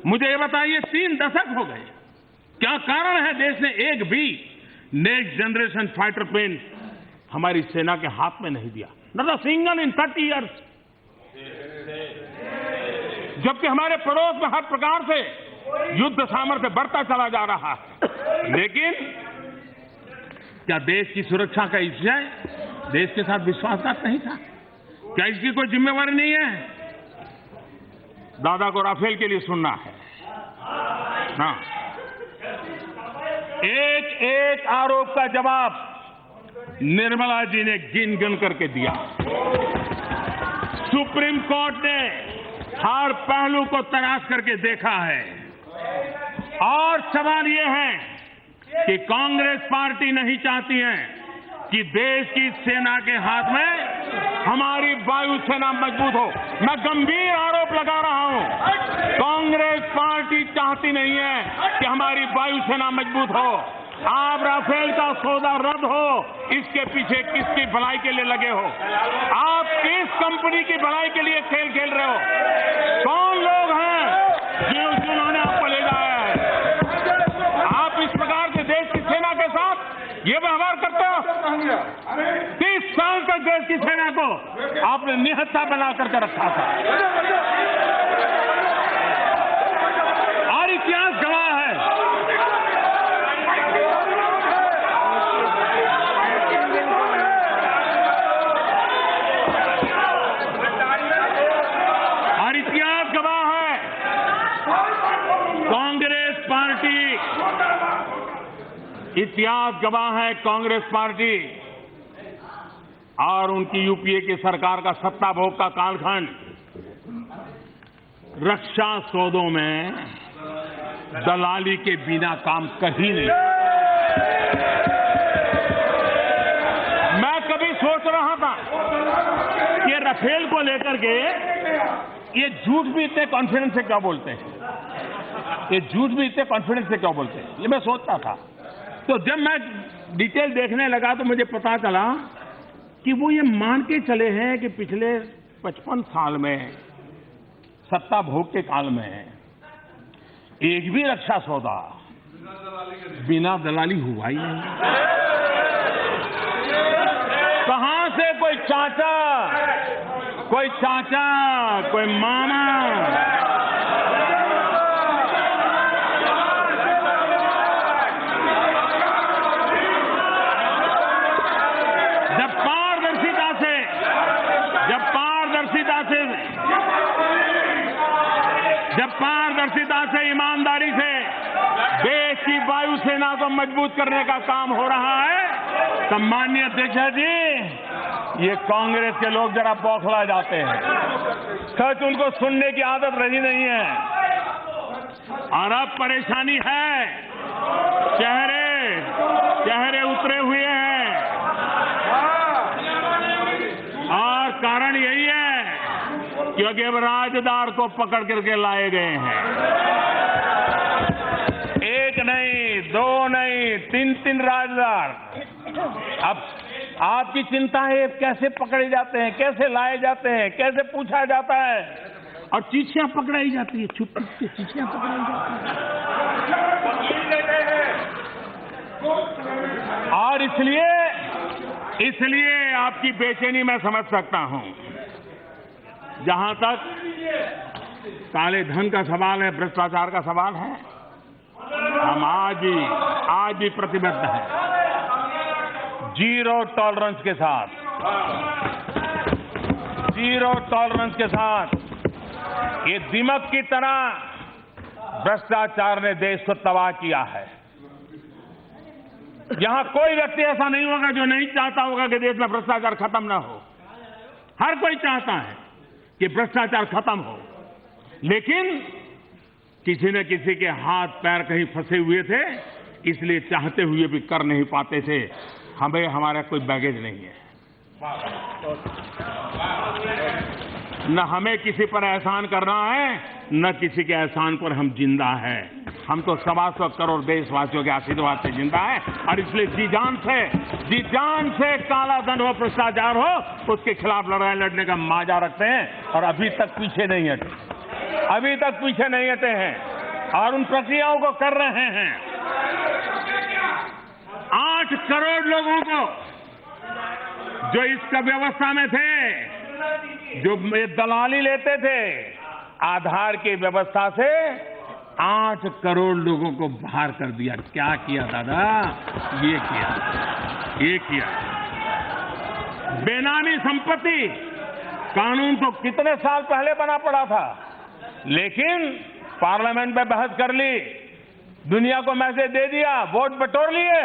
मुझे ये बताइए 3 दशक हो गए, क्या कारण है देश ने एक भी नेक्स्ट जनरेशन फाइटर प्लेन हमारी सेना के हाथ में नहीं दिया? Not a single in 30 years. जबकि हमारे पड़ोस में हर प्रकार से युद्ध सामर्थ्य बढ़ता चला जा रहा है, लेकिन क्या देश की सुरक्षा का विषय देश के साथ विश्वासघात नहीं था? क्या इसकी कोई जिम्मेवारी नहीं है? दादा को राफेल के लिए सुनना है ना। एक एक आरोप का जवाब निर्मला जी ने गिन गिन करके दिया। सुप्रीम कोर्ट ने हर पहलू को तलाश करके देखा है और सवाल यह है कि कांग्रेस पार्टी नहीं चाहती है कि देश की सेना के हाथ में हमारी वायुसेना मजबूत हो। मैं गंभीर आरोप लगा रहा हूं, कांग्रेस पार्टी चाहती नहीं है कि हमारी वायुसेना मजबूत हो। आप राफेल का सौदा रद्द हो, इसके पीछे किसकी भलाई के लिए लगे हो? आप किस कंपनी की भलाई के लिए खेल खेल रहे हो? कौन लोग हैं जिन्होंने आपको ले जाया है? आप इस प्रकार से देश की सेना के साथ ये व्यवहार करते हो। 30 साल तक देश की सेना को आपने निहत्था बना करके रखा था और इतिहास गवाह है। इतिहास गवाह है कांग्रेस पार्टी और उनकी यूपीए की सरकार का सत्ता भोग का कालखंड रक्षा सौदों में दलाली के बिना काम कहीं नहीं। मैं कभी सोच रहा था कि राफेल को लेकर के ये झूठ भी इतने कॉन्फिडेंस से क्या बोलते हैं, ये झूठ भी इतने कॉन्फिडेंस से क्या बोलते हैं, ये मैं सोचता था। तो जब मैं डिटेल देखने लगा तो मुझे पता चला कि वो ये मान के चले हैं कि पिछले 55 साल में सत्ता भोग के काल में एक भी रक्षा सौदा बिना दलाली हुआ ही नहीं। कहां से कोई चाचा, कोई मामा पारदर्शिता से ईमानदारी से देश की वायुसेना को मजबूत करने का काम हो रहा है, तब माननीय अध्यक्ष जी, ये कांग्रेस के लोग जरा बौखला जाते हैं। सच उनको सुनने की आदत रही नहीं है और अब परेशानी है, चेहरे उतरे हुए हैं और कारण यही है क्योंकि अब राजदार को पकड़ करके लाए गए हैं। एक नहीं, दो नहीं, तीन राजदार। अब आपकी चिंता है कैसे पकड़े जाते हैं, कैसे लाए जाते हैं, कैसे पूछा जाता है और चिट्ठियां पकड़ाई जाती है, छुप के चिट्ठियां पकड़ाई जाती है। और इसलिए आपकी बेचैनी मैं समझ सकता हूं। जहां तक काले धन का सवाल है, भ्रष्टाचार का सवाल है, हम आज भी प्रतिबद्ध हैं जीरो टॉलरेंस के साथ। ये दिमक की तरह भ्रष्टाचार ने देश को तबाह किया है। यहां कोई व्यक्ति ऐसा नहीं होगा जो नहीं चाहता होगा कि देश में भ्रष्टाचार खत्म ना हो। हर कोई चाहता है कि भ्रष्टाचार खत्म हो, लेकिन किसी न किसी के हाथ पैर कहीं फंसे हुए थे, इसलिए चाहते हुए भी कर नहीं पाते थे। हमारा कोई बैगेज नहीं है, न हमें किसी पर एहसान करना है, न किसी के एहसान पर हम जिंदा हैं। हम तो 125 करोड़ देशवासियों के आशीर्वाद से जिंदा है और इसलिए जी जान से काला धन हो, भ्रष्टाचार हो, उसके खिलाफ लड़ाई लड़ने का माजा रखते हैं और अभी तक पीछे नहीं हटे हैं और उन प्रक्रियाओं को कर रहे हैं। 8 करोड़ लोगों को जो इस व्यवस्था में थे, जो दलाली लेते थे, आधार की व्यवस्था से 8 करोड़ लोगों को बाहर कर दिया। क्या किया दादा? ये किया। बेनामी संपत्ति कानून तो कितने साल पहले बना पड़ा था, लेकिन पार्लियामेंट में बहस कर ली, दुनिया को मैसेज दे दिया, वोट बटोर लिए,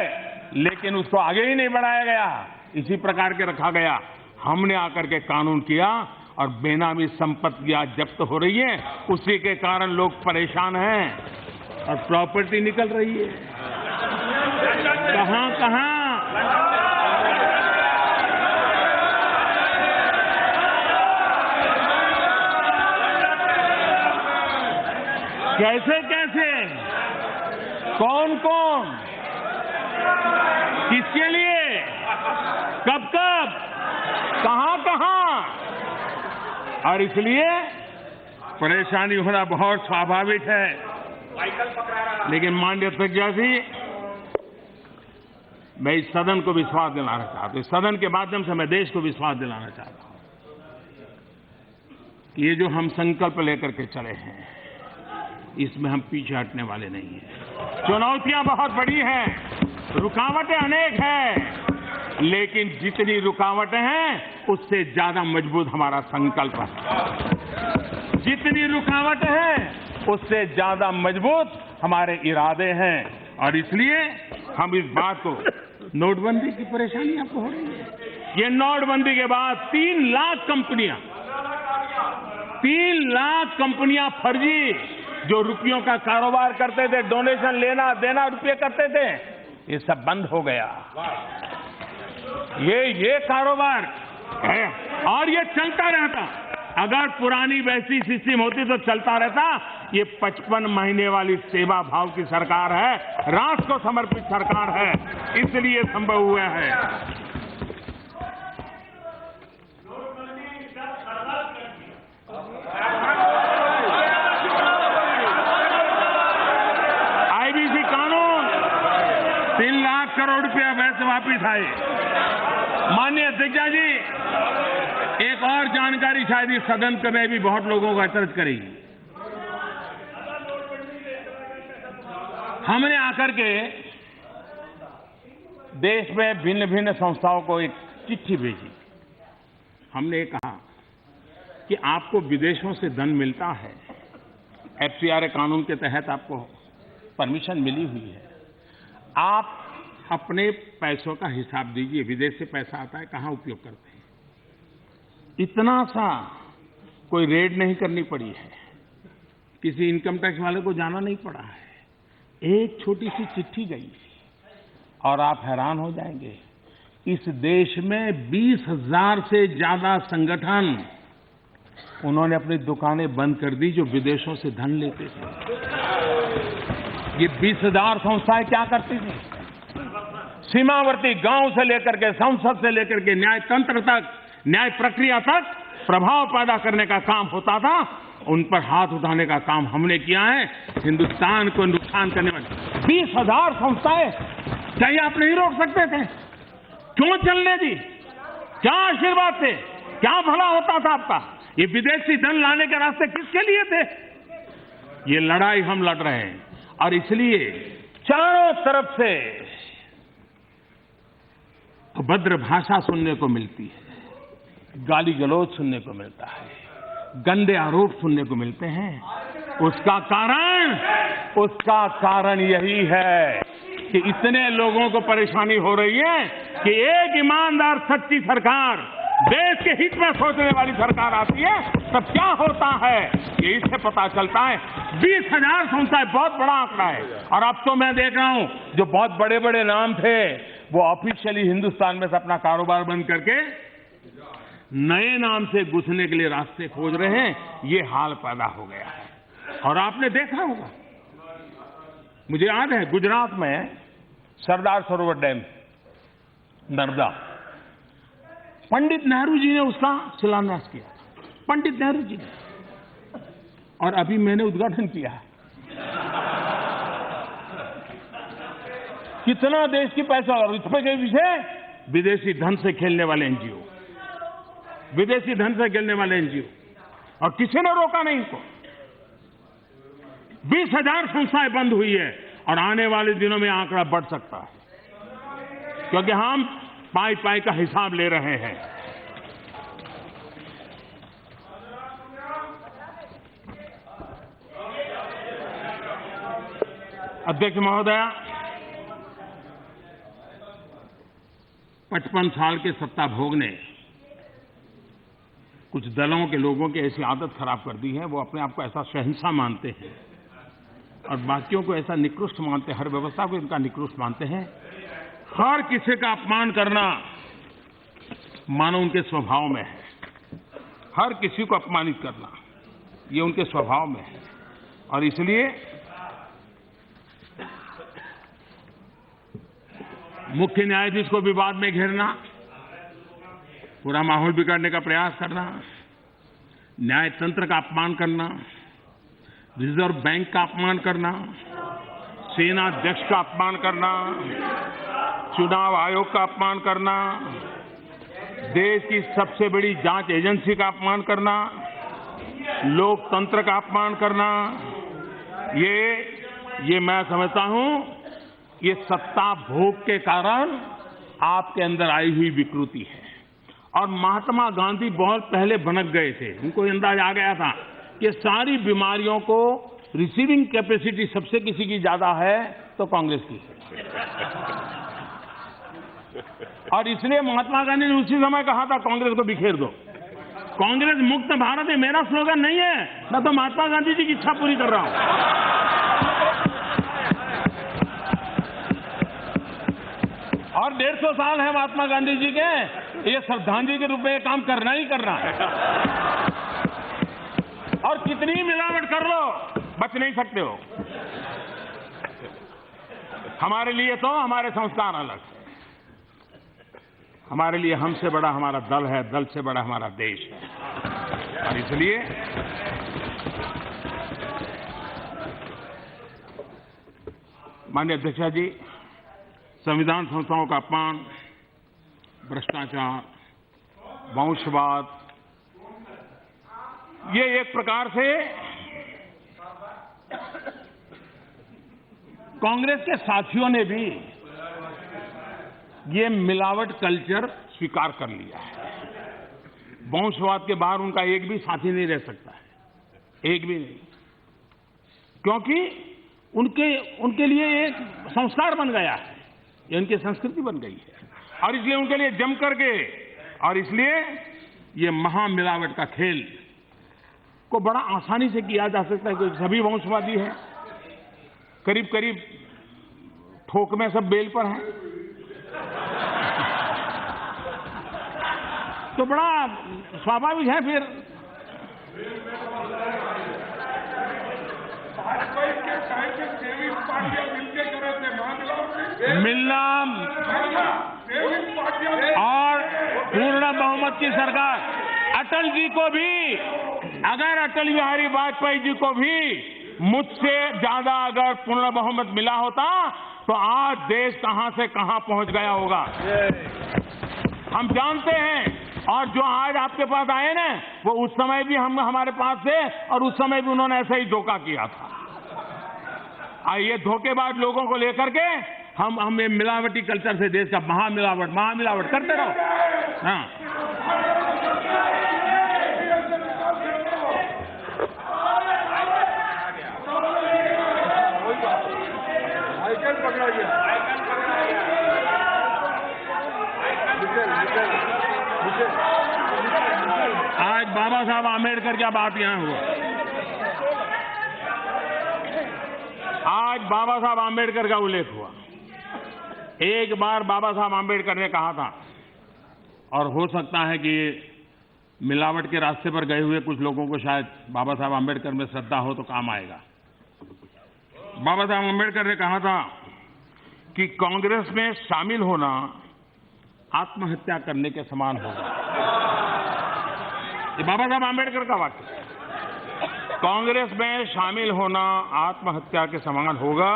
लेकिन उसको आगे ही नहीं बढ़ाया गया, इसी प्रकार के रखा गया। हमने आकर के कानून किया और बेनामी संपत्तियां जब्त हो रही है, उसी के कारण लोग परेशान हैं और प्रॉपर्टी निकल रही है कहां। कैसे कौन किसके लिए, कब कहां, और इसलिए परेशानी होना बहुत स्वाभाविक है। लेकिन माननीय अध्यक्ष जी, मैं इस सदन को विश्वास दिलाना चाहता हूं, इस सदन के माध्यम से मैं देश को विश्वास दिलाना चाहता हूं कि ये जो हम संकल्प लेकर के चले हैं, इसमें हम पीछे हटने वाले नहीं हैं। चुनौतियां बहुत बड़ी हैं, रुकावटें अनेक हैं, लेकिन जितनी रुकावटें हैं उससे ज्यादा मजबूत हमारा संकल्प है। जितनी रुकावटें हैं उससे ज्यादा मजबूत हमारे इरादे हैं और इसलिए हम इस बात को, नोटबंदी की परेशानी आपको हो रही है। ये नोटबंदी के बाद 3 लाख कंपनियां फर्जी, जो रुपयों का कारोबार करते थे, डोनेशन लेना देना रुपये करते थे, ये सब बंद हो गया। ये कारोबार है और ये चलता रहता। अगर पुरानी वैसी सिस्टम होती तो चलता रहता। ये 55 महीने वाली सेवा भाव की सरकार है, राष्ट्र को समर्पित सरकार है, इसलिए संभव हुआ है। आईबीसी कानून 3 लाख करोड़ रुपया वैसे वापिस आए। माननीय अध्यक्ष जी, एक और जानकारी शायद इस सदन में भी बहुत लोगों को अचरज करेगी। हमने आकर के देश में भिन्न भिन्न संस्थाओं को एक चिट्ठी भेजी। हमने कहा कि आपको विदेशों से धन मिलता है, FCRA कानून के तहत आपको परमिशन मिली हुई है, आप अपने पैसों का हिसाब दीजिए। विदेश से पैसा आता है, कहाँ उपयोग करते हैं? इतना सा कोई रेड नहीं करनी पड़ी है, किसी इनकम टैक्स वाले को जाना नहीं पड़ा है, एक छोटी सी चिट्ठी गई और आप हैरान हो जाएंगे। इस देश में 20,000 से ज्यादा संगठन उन्होंने अपनी दुकानें बंद कर दी जो विदेशों से धन लेते थे। ये 20,000 संस्थाएं क्या करती थी? सीमावर्ती गांव से लेकर के संसद से लेकर के न्यायतंत्र तक, न्याय प्रक्रिया तक प्रभाव पैदा करने का काम होता था। उन पर हाथ उठाने का काम हमने किया है। हिंदुस्तान को नुकसान करने वाली 20,000 संस्थाएं, क्या ये आप नहीं रोक सकते थे? क्यों चलने दी? क्या आशीर्वाद थे? क्या भला होता था आपका? ये विदेशी धन लाने के रास्ते किसके लिए थे? ये लड़ाई हम लड़ रहे हैं और इसलिए चारों तरफ से अभद्र भाषा सुनने को मिलती है, गाली गलौज सुनने को मिलता है, गंदे आरोप सुनने को मिलते हैं। उसका कारण यही है कि इतने लोगों को परेशानी हो रही है कि एक ईमानदार सच्ची सरकार, देश के हित में सोचने वाली सरकार आती है तब क्या होता है ये इससे पता चलता है। 20,000 संस्थाएं बहुत बड़ा आंकड़ा है। और अब तो मैं देख रहा हूं जो बहुत बड़े बड़े नाम थे वो ऑफिशियली हिंदुस्तान में से अपना कारोबार बंद करके नए नाम से घुसने के लिए रास्ते खोज रहे हैं। ये हाल पैदा हो गया है। और आपने देखा होगा, मुझे याद है गुजरात में सरदार सरोवर डैम नर्मदा, पंडित नेहरू जी ने उसका शिलान्यास किया, पंडित नेहरू जी ने, और अभी मैंने उद्घाटन किया है। कितना देश की पैसा, और इसमें के विषय विदेशी धन से खेलने वाले एनजीओ, विदेशी धन से खेलने वाले एनजीओ, और किसी ने रोका नहीं इनको। 20,000 संस्थाएं बंद हुई है और आने वाले दिनों में आंकड़ा बढ़ सकता है क्योंकि हम पाई पाई का हिसाब ले रहे हैं। अध्यक्ष महोदय, 55 साल के सत्ता भोग ने कुछ दलों के लोगों की ऐसी आदत खराब कर दी है, वो अपने आप को ऐसा शहंशाह मानते हैं और बाकियों को ऐसा निकृष्ट मानते हैं, हर व्यवस्था को इनका निकृष्ट मानते हैं। हर किसी का अपमान करना मानो उनके स्वभाव में है, हर किसी को अपमानित करना ये उनके स्वभाव में है। और इसलिए मुख्य न्यायाधीश को विवाद में घेरना, पूरा माहौल बिगाड़ने का प्रयास करना, न्यायतंत्र का अपमान करना, रिजर्व बैंक का अपमान करना, सेना अध्यक्ष का अपमान करना, चुनाव आयोग का अपमान करना, देश की सबसे बड़ी जांच एजेंसी का अपमान करना, लोकतंत्र का अपमान करना, ये मैं समझता हूं ये सत्ता भोग के कारण आपके अंदर आई हुई विकृति है। और महात्मा गांधी बहुत पहले भनक गए थे, उनको अंदाज आ गया था कि सारी बीमारियों को रिसीविंग कैपेसिटी सबसे किसी की ज्यादा है तो कांग्रेस की। और इसलिए महात्मा गांधी ने उसी समय कहा था कांग्रेस को बिखेर दो। कांग्रेस मुक्त भारत है मेरा स्लोगन नहीं है, मैं तो महात्मा गांधी जी की इच्छा पूरी कर रहा हूं। और 150 साल है महात्मा गांधी जी के, ये श्रद्धांजलि के रूप में ये काम करना ही करना है। और कितनी मिलावट कर लो बच नहीं सकते हो। हमारे लिए तो हमारे संस्कार अलग है, हमारे लिए हमसे बड़ा हमारा दल है, दल से बड़ा हमारा देश है। और इसलिए माननीय अध्यक्ष जी, संविधान संस्थाओं का अपमान, भ्रष्टाचार, वंशवाद, ये एक प्रकार से कांग्रेस के साथियों ने भी ये मिलावट कल्चर स्वीकार कर लिया है। वंशवाद के बाहर उनका एक भी साथी नहीं रह सकता है, एक भी नहीं, क्योंकि उनके लिए एक संस्कार बन गया है, ये उनकी संस्कृति बन गई है, और इसलिए उनके लिए जम करके, और इसलिए ये महामिलावट का खेल को बड़ा आसानी से किया जा सकता है, क्योंकि सभी वंशवादी हैं, करीब करीब ठोक में सब बेल पर हैं, तो बड़ा स्वाभाविक है फिर। मिलना और पूर्ण बहुमत की सरकार, अटल जी को भी, अगर अटल बिहारी वाजपेयी जी को भी मुझसे ज्यादा अगर पूर्ण बहुमत मिला होता तो आज देश कहां से कहां पहुंच गया होगा, हम जानते हैं। और जो आज आपके पास आए ना, वो उस समय भी हमारे पास थे, और उस समय भी उन्होंने ऐसा ही धोखा किया था। ये धोखेबाज लोगों को लेकर के हम मिलावटी कल्चर से देश का महामिलावट करते रहो। हाँ, आज बाबा साहब आम्बेडकर की बात यहां हुआ। आज बाबा साहब आम्बेडकर का उल्लेख हुआ। एक बार बाबा साहब आम्बेडकर ने कहा था, और हो सकता है कि मिलावट के रास्ते पर गए हुए कुछ लोगों को शायद बाबा साहब आम्बेडकर में श्रद्धा हो तो काम आएगा। बाबा साहब आम्बेडकर ने कहा था कि कांग्रेस में शामिल होना आत्महत्या करने के समान होगा। ये बाबा साहब आम्बेडकर का वाक्य है। कांग्रेस में शामिल होना आत्महत्या के समान होगा।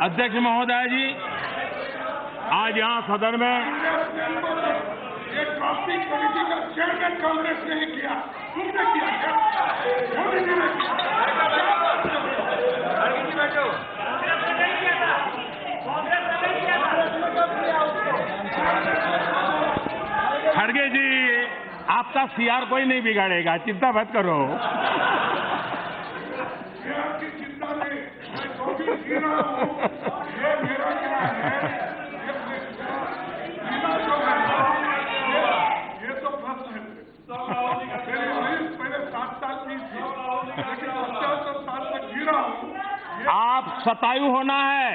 अध्यक्ष महोदय जी, आज यहां सदन में ये ड्राफ्टिंग कमेटी का चेयरमैन कांग्रेस ने किया, तुमने किया क्या? मोदी जी ने किया। खड़गे जी, आपका सीआर कोई नहीं बिगाड़ेगा, चिंता मत करो। सीआर की चिंता नहीं, मैं जो भी जी रहा हूँ, ये मेरा क्या है? ये तो प्रश्न है। पहले 7 साल की थी, लेकिन 75 साल तक जी रहा हूँ। आप शतायु होना है,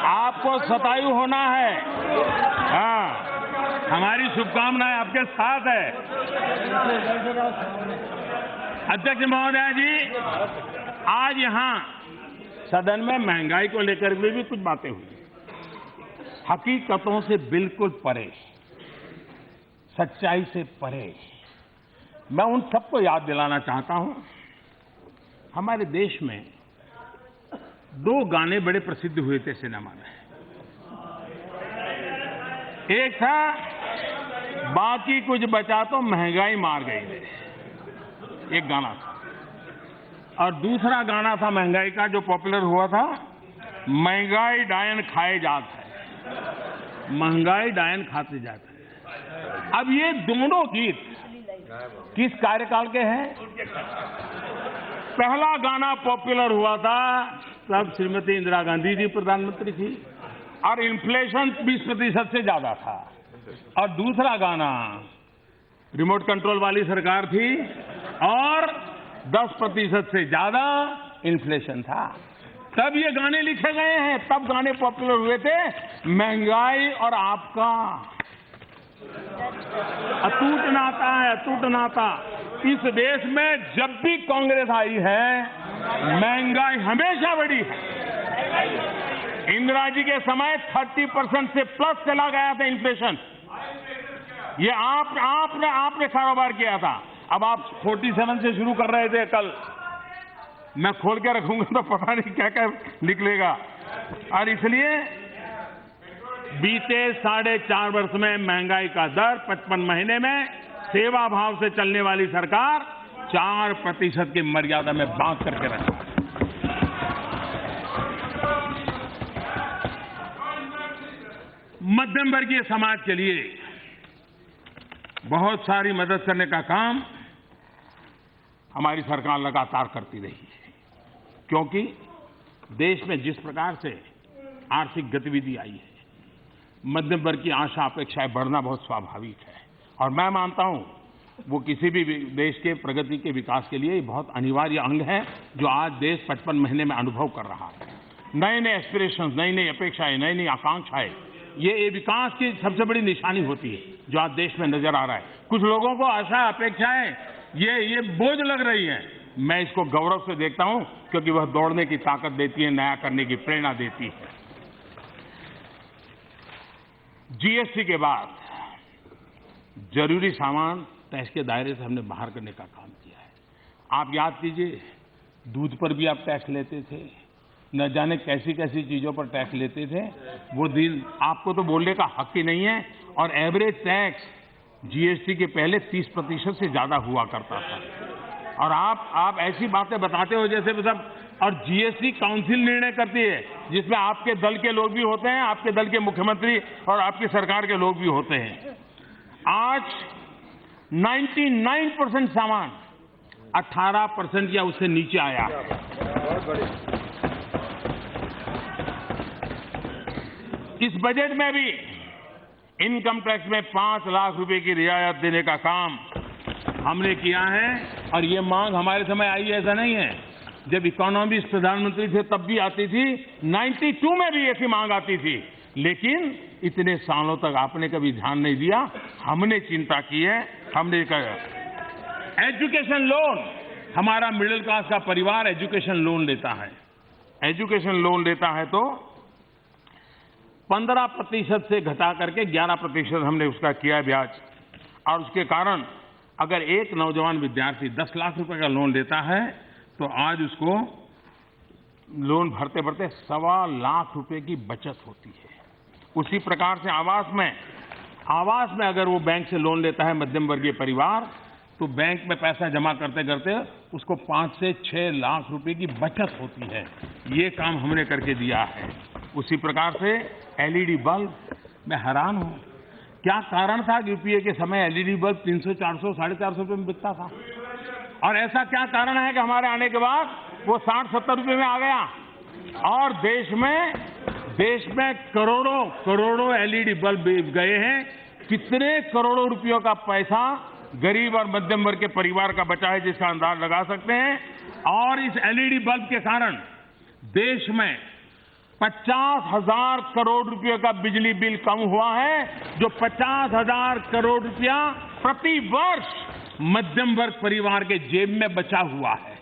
आपको शतायु होना है। हाँ, हमारी शुभकामनाएं आपके साथ है। अध्यक्ष महोदय जी, आज यहां सदन में महंगाई को लेकर भी कुछ बातें हुई, हकीकतों से बिल्कुल परे, सच्चाई से परे। मैं उन सबको याद दिलाना चाहता हूं, हमारे देश में 2 गाने बड़े प्रसिद्ध हुए थे सिनेमा में। एक था बाकी कुछ बचा तो महंगाई मार गई है, एक गाना था, और दूसरा गाना था महंगाई का जो पॉपुलर हुआ था, महंगाई डायन खाए जात है, महंगाई डायन खाते जाते हैं। अब ये दोनों गीत किस कार्यकाल के हैं? पहला गाना पॉपुलर हुआ था तब श्रीमती इंदिरा गांधी जी प्रधानमंत्री थी और इन्फ्लेशन 20% से ज्यादा था, और दूसरा गाना रिमोट कंट्रोल वाली सरकार थी और 10% से ज्यादा इन्फ्लेशन था। तब ये गाने लिखे गए हैं, तब गाने पॉपुलर हुए थे। महंगाई और आपका अटूट नाता है, अटूट नाता। इस देश में जब भी कांग्रेस आई है, महंगाई हमेशा बढ़ी है। इंदिरा जी के समय 30% से प्लस चला गया था इन्फ्लेशन। ये आपने कारोबार किया था। अब आप 47 से शुरू कर रहे थे, कल मैं खोल के रखूंगा तो पता नहीं क्या क्या निकलेगा। और इसलिए बीते 4.5 वर्ष में महंगाई का दर 55 महीने में सेवा भाव से चलने वाली सरकार 4% की मर्यादा में बांध करके रखा। मध्यम वर्गीय समाज के लिए बहुत सारी मदद करने का काम हमारी सरकार लगातार करती रही है, क्योंकि देश में जिस प्रकार से आर्थिक गतिविधि आई है, मध्यम वर्ग की आशा अपेक्षाएं बढ़ना बहुत स्वाभाविक है। और मैं मानता हूं वो किसी भी देश के प्रगति के विकास के लिए बहुत अनिवार्य अंग है, जो आज देश 55 महीने में अनुभव कर रहा है। नए नए एस्पिरेशंस, नई नई अपेक्षाएं, नई नई आकांक्षाएं, ये विकास की सबसे बड़ी निशानी होती है जो आज देश में नजर आ रहा है। कुछ लोगों को आशा अपेक्षाएं ये बोझ लग रही है। मैं इसको गौरव से देखता हूं, क्योंकि वह दौड़ने की ताकत देती है, नया करने की प्रेरणा देती है। जीएसटी के बाद जरूरी सामान टैक्स के दायरे से हमने बाहर करने का काम किया है। आप याद कीजिए, दूध पर भी आप टैक्स लेते थे, न जाने कैसी कैसी चीजों पर टैक्स लेते थे। वो दिन आपको तो बोलने का हक ही नहीं है। और एवरेज टैक्स जीएसटी के पहले 30% से ज्यादा हुआ करता था। और आप ऐसी बातें बताते हो जैसे मतलब, और जीएसटी काउंसिल निर्णय करती है, जिसमें आपके दल के लोग भी होते हैं, आपके दल के मुख्यमंत्री और आपकी सरकार के लोग भी होते हैं। आज 99% सामान 18% या उससे नीचे आया। इस बजट में भी इनकम टैक्स में 5 लाख रुपए की रियायत देने का काम हमने किया है। और ये मांग हमारे समय आई है, ऐसा नहीं है। जब इकोनॉमिस्ट प्रधानमंत्री थे तब भी आती थी, 92 में भी ऐसी मांग आती थी, लेकिन इतने सालों तक आपने कभी ध्यान नहीं दिया। हमने चिंता की है, हमने कहा एजुकेशन लोन, हमारा मिडिल क्लास का परिवार एजुकेशन लोन लेता है। एजुकेशन लोन लेता है तो 15% से घटा करके 11% हमने उसका किया ब्याज। और उसके कारण अगर एक नौजवान विद्यार्थी 10 लाख रुपए का लोन लेता है तो आज उसको लोन भरते भरते 1.25 लाख रुपए की बचत होती है। उसी प्रकार से आवास में अगर वो बैंक से लोन लेता है मध्यम वर्गीय परिवार, तो बैंक में पैसा जमा करते करते उसको 5 से 6 लाख रुपए की बचत होती है। ये काम हमने करके दिया है। उसी प्रकार से एलईडी बल्ब, मैं हैरान हूं, क्या कारण था कि यूपीए के समय एलईडी बल्ब 300, 400, 450 रुपए में बिकता था? और ऐसा क्या कारण है कि हमारे आने के बाद वो 60-70 रुपए में आ गया? और देश में करोड़ों एलईडी बल्ब गए हैं। कितने करोड़ों रुपयों का पैसा गरीब और मध्यम वर्ग के परिवार का बचा है, जिसका अंदाज लगा सकते हैं। और इस एलईडी बल्ब के कारण देश में 50,000 करोड़ रुपए का बिजली बिल कम हुआ है, जो 50,000 करोड़ रुपया प्रति वर्ष मध्यम वर्ग परिवार के जेब में बचा हुआ है।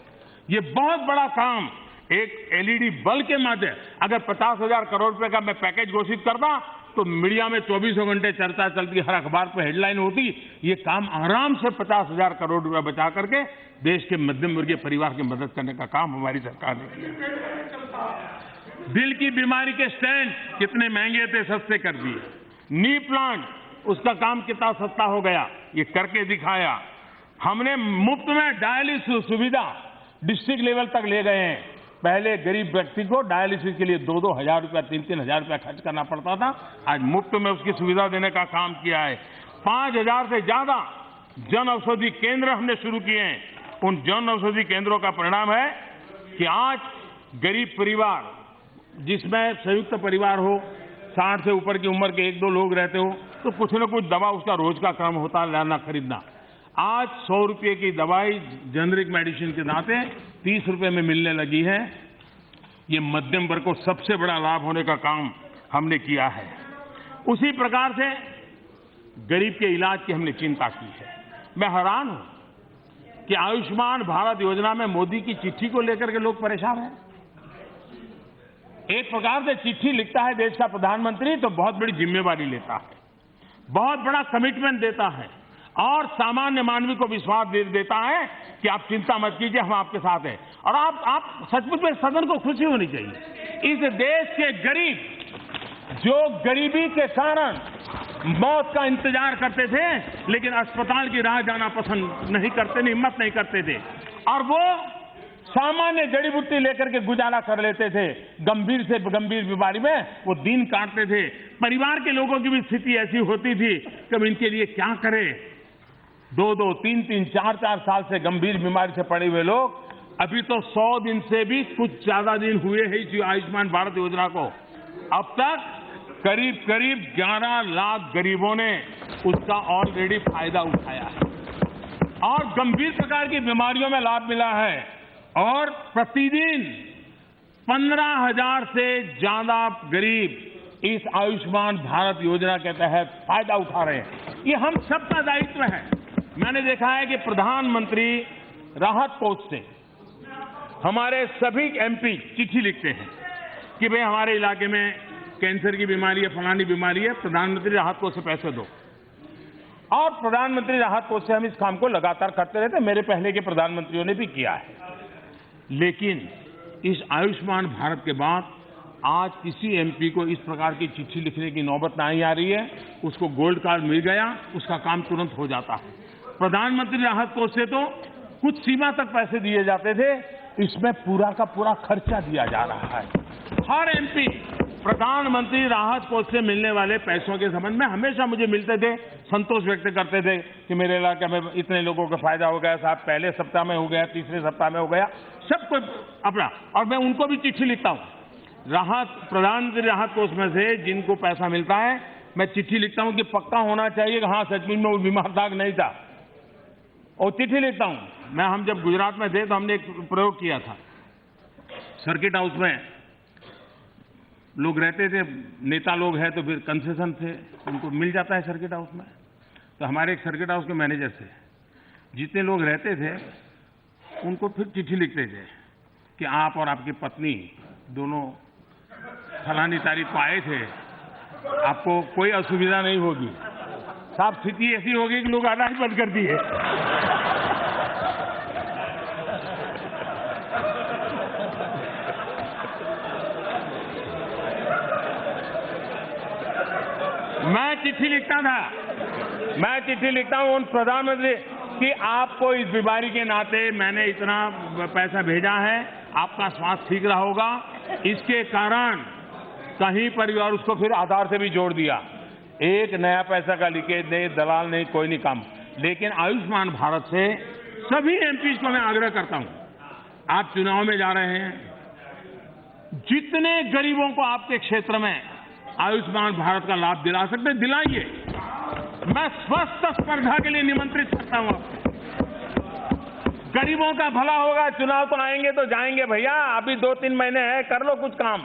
ये बहुत बड़ा काम एक एलईडी बल्ब के माध्यम। अगर 50,000 करोड़ रुपए का मैं पैकेज घोषित करता तो मीडिया में 24 घंटे चर्चा चलती, हर अखबार पर हेडलाइन होती। ये काम आराम से 50,000 करोड़ रुपए बचा करके देश के मध्यम वर्गीय परिवार की मदद करने का काम हमारी सरकार ने किया। दिल की बीमारी के स्टेंट कितने महंगे थे, सस्ते कर दिए। नी प्लांट, उसका काम कितना सस्ता हो गया, ये करके दिखाया। हमने मुफ्त में डायलिसिस सुविधा डिस्ट्रिक्ट लेवल तक ले गए हैं। पहले गरीब व्यक्ति को डायलिसिस के लिए 2-2 हजार रुपया, 3-3 हजार रुपया खर्च करना पड़ता था। आज मुफ्त में उसकी सुविधा देने का काम किया है। 5,000 से ज्यादा जन औषधि केंद्र हमने शुरू किए हैं। उन जन औषधि केंद्रों का परिणाम है कि आज गरीब परिवार, जिसमें संयुक्त परिवार हो, 60 से ऊपर की उम्र के 1-2 लोग रहते हो, तो कुछ न कुछ दवा उसका रोज का काम होता है लाना खरीदना। आज 100 रुपये की दवाई जेनरिक मेडिसिन के नाते 30 रुपये में मिलने लगी है। ये मध्यम वर्ग को सबसे बड़ा लाभ होने का काम हमने किया है। उसी प्रकार से गरीब के इलाज की हमने चिंता की है। मैं हैरान हूं कि आयुष्मान भारत योजना में मोदी की चिट्ठी को लेकर के लोग परेशान हैं। एक प्रकार से चिट्ठी लिखता है देश का प्रधानमंत्री तो बहुत बड़ी जिम्मेवारी लेता है, बहुत बड़ा कमिटमेंट देता है और सामान्य मानवी को विश्वास देता है कि आप चिंता मत कीजिए, हम आपके साथ हैं। और आप सचमुच में सदन को खुशी होनी चाहिए। इस देश के गरीब, जो गरीबी के कारण मौत का इंतजार करते थे लेकिन अस्पताल की राह जाना पसंद नहीं करते, हिम्मत नहीं करते थे, और वो सामान्य जड़ी बूटी लेकर के गुजारा कर लेते थे। गंभीर से गंभीर बीमारी में वो दिन काटते थे। परिवार के लोगों की भी स्थिति ऐसी होती थी कि अब इनके लिए क्या करें। 2-2, 3-3, 4-4 साल से गंभीर बीमारी से पड़े हुए लोग, अभी तो 100 दिन से भी कुछ ज्यादा दिन हुए हैं इस आयुष्मान भारत योजना को। अब तक करीब करीब 11 लाख गरीबों ने उसका ऑलरेडी फायदा उठाया है और गंभीर प्रकार की बीमारियों में लाभ मिला है। और प्रतिदिन 15,000 से ज्यादा गरीब इस आयुष्मान भारत योजना के तहत फायदा उठा रहे हैं। ये हम सबका दायित्व है। मैंने देखा है कि प्रधानमंत्री राहत कोष से हमारे सभी एमपी चिट्ठी लिखते हैं कि भाई हमारे इलाके में कैंसर की बीमारी है, फलानी बीमारी है, प्रधानमंत्री राहत कोष से पैसे दो। और प्रधानमंत्री राहत कोष से हम इस काम को लगातार करते रहते। मेरे पहले के प्रधानमंत्रियों ने भी किया है। लेकिन इस आयुष्मान भारत के बाद आज किसी एमपी को इस प्रकार की चिट्ठी लिखने की नौबत नहीं आ रही है। उसको गोल्ड कार्ड मिल गया, उसका काम तुरंत हो जाता है। प्रधानमंत्री राहत कोष से तो कुछ सीमा तक पैसे दिए जाते थे, इसमें पूरा का पूरा खर्चा दिया जा रहा है। हर एमपी प्रधानमंत्री राहत कोष से मिलने वाले पैसों के संबंध में हमेशा मुझे मिलते थे, संतोष व्यक्त करते थे कि मेरे इलाके में इतने लोगों का फायदा हो गया साहब, पहले सप्ताह में हो गया, तीसरे सप्ताह में हो गया, सबको अपना। और मैं उनको भी चिट्ठी लिखता हूं। प्रधानमंत्री राहत कोष में से जिनको पैसा मिलता है, मैं चिट्ठी लिखता हूं कि पक्का होना चाहिए कि हाँ सचमुच में वो बीमार दाग नहीं था, और चिट्ठी लिखता हूं। हम जब गुजरात में थे तो हमने एक प्रयोग किया था। सर्किट हाउस में लोग रहते थे, नेता लोग हैं तो फिर कंसेशन थे, उनको मिल जाता है सर्किट हाउस में। तो हमारे एक सर्किट हाउस के मैनेजर से जितने लोग रहते थे उनको फिर चिट्ठी लिखते थे कि आप और आपकी पत्नी दोनों फलानी तारीख को आए थे, आपको कोई असुविधा नहीं होगी। साहब स्थिति ऐसी होगी कि लोग आना ही बंद कर दिए। मैं चिट्ठी लिखता हूं उन प्रधानमंत्री कि आपको इस बीमारी के नाते मैंने इतना पैसा भेजा है, आपका स्वास्थ्य ठीक रहा होगा। इसके कारण कहीं पर भी, और उसको फिर आधार से भी जोड़ दिया, एक नया पैसा का लीकेज नहीं, दलाल नहीं, कोई नहीं काम। लेकिन आयुष्मान भारत से सभी एमपी को मैं आग्रह करता हूं, आप चुनाव में जा रहे हैं, जितने गरीबों को आपके क्षेत्र में आयुष्मान भारत का लाभ दिला सकते दिलाइए। मैं स्वस्थ स्पर्धा के लिए निमंत्रित करता हूं आपको। गरीबों का भला होगा। चुनाव तो आएंगे तो जाएंगे भैया, अभी 2-3 महीने हैं, कर लो कुछ काम,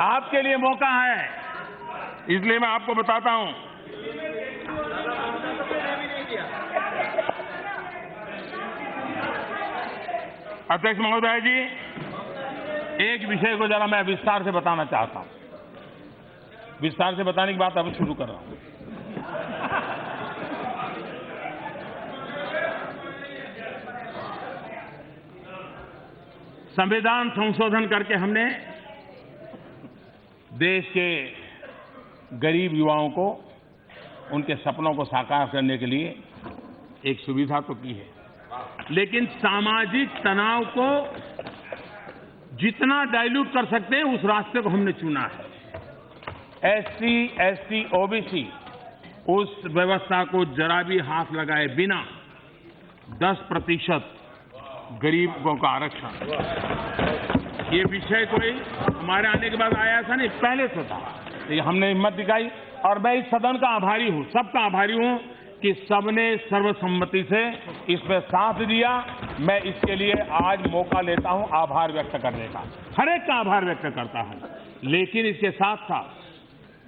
आपके लिए मौका है। इसलिए मैं आपको बताता हूं, अध्यक्ष महोदय जी, एक विषय को जरा मैं विस्तार से बताना चाहता हूं। विस्तार से बताने की बात अब शुरू कर रहा हूं। संविधान संशोधन करके हमने देश के गरीब युवाओं को उनके सपनों को साकार करने के लिए एक सुविधा तो की है, लेकिन सामाजिक तनाव को जितना डाइल्यूट कर सकते हैं उस रास्ते को हमने चुना है। SC, ST, OBC उस व्यवस्था को जरा भी हाथ लगाए बिना 10% गरीबों का आरक्षण, ये विषय कोई हमारे आने के बाद आया था नहीं, पहले से था। ये हमने हिम्मत दिखाई और मैं इस सदन का आभारी हूं, सबका आभारी हूं कि सबने सर्वसम्मति से इसमें साथ दिया। मैं इसके लिए आज मौका लेता हूं आभार व्यक्त करने का, हर एक का आभार व्यक्त करता हूं। लेकिन इसके साथ साथ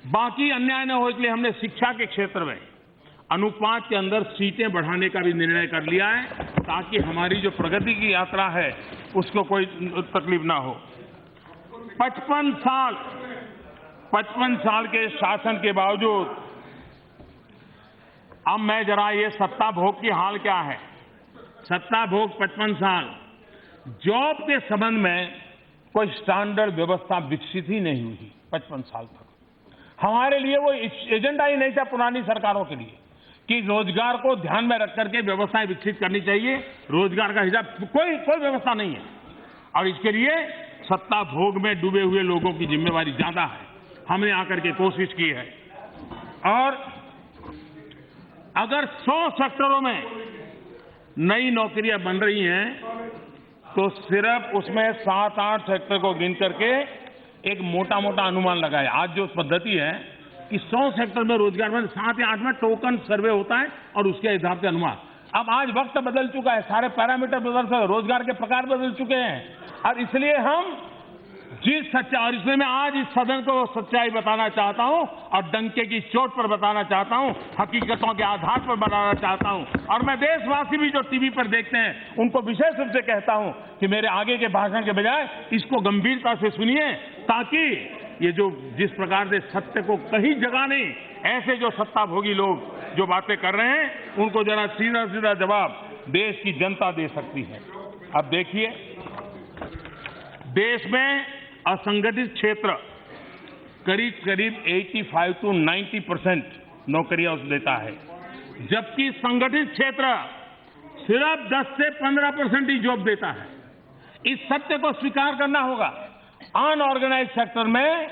बाकी अन्याय न हो, इसलिए हमने शिक्षा के क्षेत्र में अनुपात के अंदर सीटें बढ़ाने का भी निर्णय कर लिया है, ताकि हमारी जो प्रगति की यात्रा है उसको कोई तकलीफ ना हो। 55 साल के शासन के बावजूद अब मैं जरा ये सत्ता भोग की हाल क्या है। सत्ता भोग 55 साल, जॉब के संबंध में कोई स्टैंडर्ड व्यवस्था विकसित ही नहीं हुई 55 साल तक। हमारे लिए वो एजेंडा ही नहीं था पुरानी सरकारों के लिए कि रोजगार को ध्यान में रख करके व्यवस्थाएं विकसित करनी चाहिए। रोजगार का हिसाब कोई व्यवस्था नहीं है और इसके लिए सत्ता भोग में डूबे हुए लोगों की जिम्मेवारी ज्यादा है। हमने आकर के कोशिश की है और अगर 100 सेक्टरों में नई नौकरियां बन रही हैं तो सिर्फ उसमें 7-8 सेक्टर को गिन करके एक मोटा मोटा अनुमान लगाया। आज जो पद्धति है कि 100 सेक्टर में रोजगार में 7 या 8 में टोकन सर्वे होता है और उसके हिसाब से अनुमान। अब आज वक्त बदल चुका है, सारे पैरामीटर बदल चुके हैं, रोजगार के प्रकार बदल चुके हैं और इसलिए हम जिस सच्चाई और इसलिए मैं आज इस सदन को सच्चाई बताना चाहता हूं और डंके की चोट पर बताना चाहता हूं, हकीकतों के आधार पर बताना चाहता हूं। और मैं देशवासी भी जो टीवी पर देखते हैं उनको विशेष रूप से कहता हूं कि मेरे आगे के भाषण के बजाय इसको गंभीरता से सुनिए, ताकि ये जो जिस प्रकार से सत्य को कहीं जगह नहीं, ऐसे जो सत्ता भोगी लोग जो बातें कर रहे हैं उनको जरा सीधा सीधा जवाब देश की जनता दे सकती है। अब देखिए, देश में असंगठित क्षेत्र करीब करीब 85 to 90% नौकरियां देता है, जबकि संगठित क्षेत्र सिर्फ 10 से 15% ही जॉब देता है। इस सत्य को स्वीकार करना होगा। अनऑर्गेनाइज सेक्टर में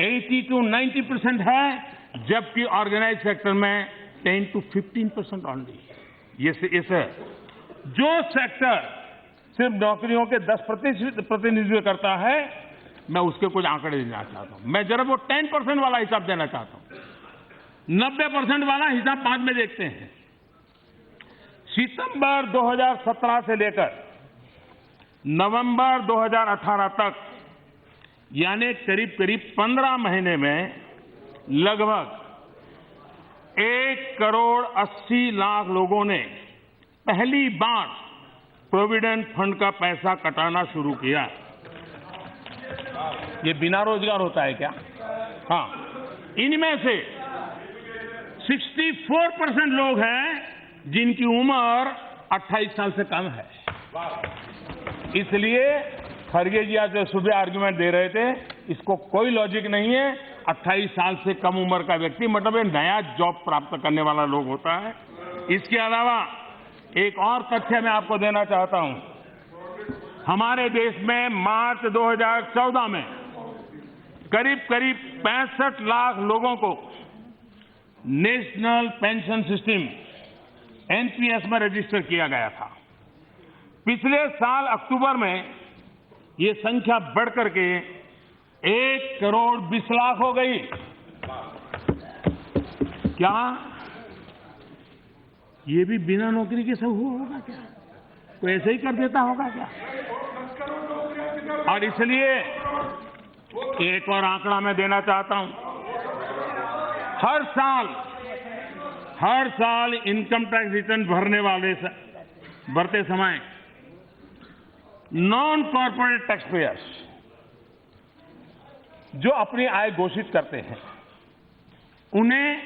80 to 90% है, जबकि ऑर्गेनाइज सेक्टर में 10 to 15% ओनली। ये जो सेक्टर सिर्फ नौकरियों के 10% प्रतिनिधित्व करता है, मैं उसके कुछ आंकड़े देना चाहता हूं। मैं जरा वो 10% वाला हिसाब देना चाहता हूं। 90% वाला हिसाब बाद में देखते हैं। सितंबर 2017 से लेकर नवंबर 2018 तक, यानी करीब करीब 15 महीने में लगभग 1,80,00,000 लोगों ने पहली बार प्रोविडेंट फंड का पैसा कटाना शुरू किया। ये बिना रोजगार होता है क्या? हाँ, इनमें से 64% लोग हैं जिनकी उम्र 28 साल से कम है। इसलिए खरगे जी आज सुबह आर्गुमेंट दे रहे थे, इसको कोई लॉजिक नहीं है। 28 साल से कम उम्र का व्यक्ति मतलब एक नया जॉब प्राप्त करने वाला लोग होता है। इसके अलावा एक और तथ्य मैं आपको देना चाहता हूं। हमारे देश में मार्च 2014 में करीब करीब 65 लाख लोगों को नेशनल पेंशन सिस्टम एनपीएस में रजिस्टर किया गया था। पिछले साल अक्टूबर में ये संख्या बढ़कर के 1,20,00,000 हो गई। क्या ये भी बिना नौकरी के सब हुआ होगा क्या? कोई ऐसे ही कर देता होगा क्या? और इसलिए एक और आंकड़ा मैं देना चाहता हूं। हर साल इनकम टैक्स रिटर्न भरते समय नॉन कॉर्पोरेट टैक्स पेयर्स जो अपनी आय घोषित करते हैं, उन्हें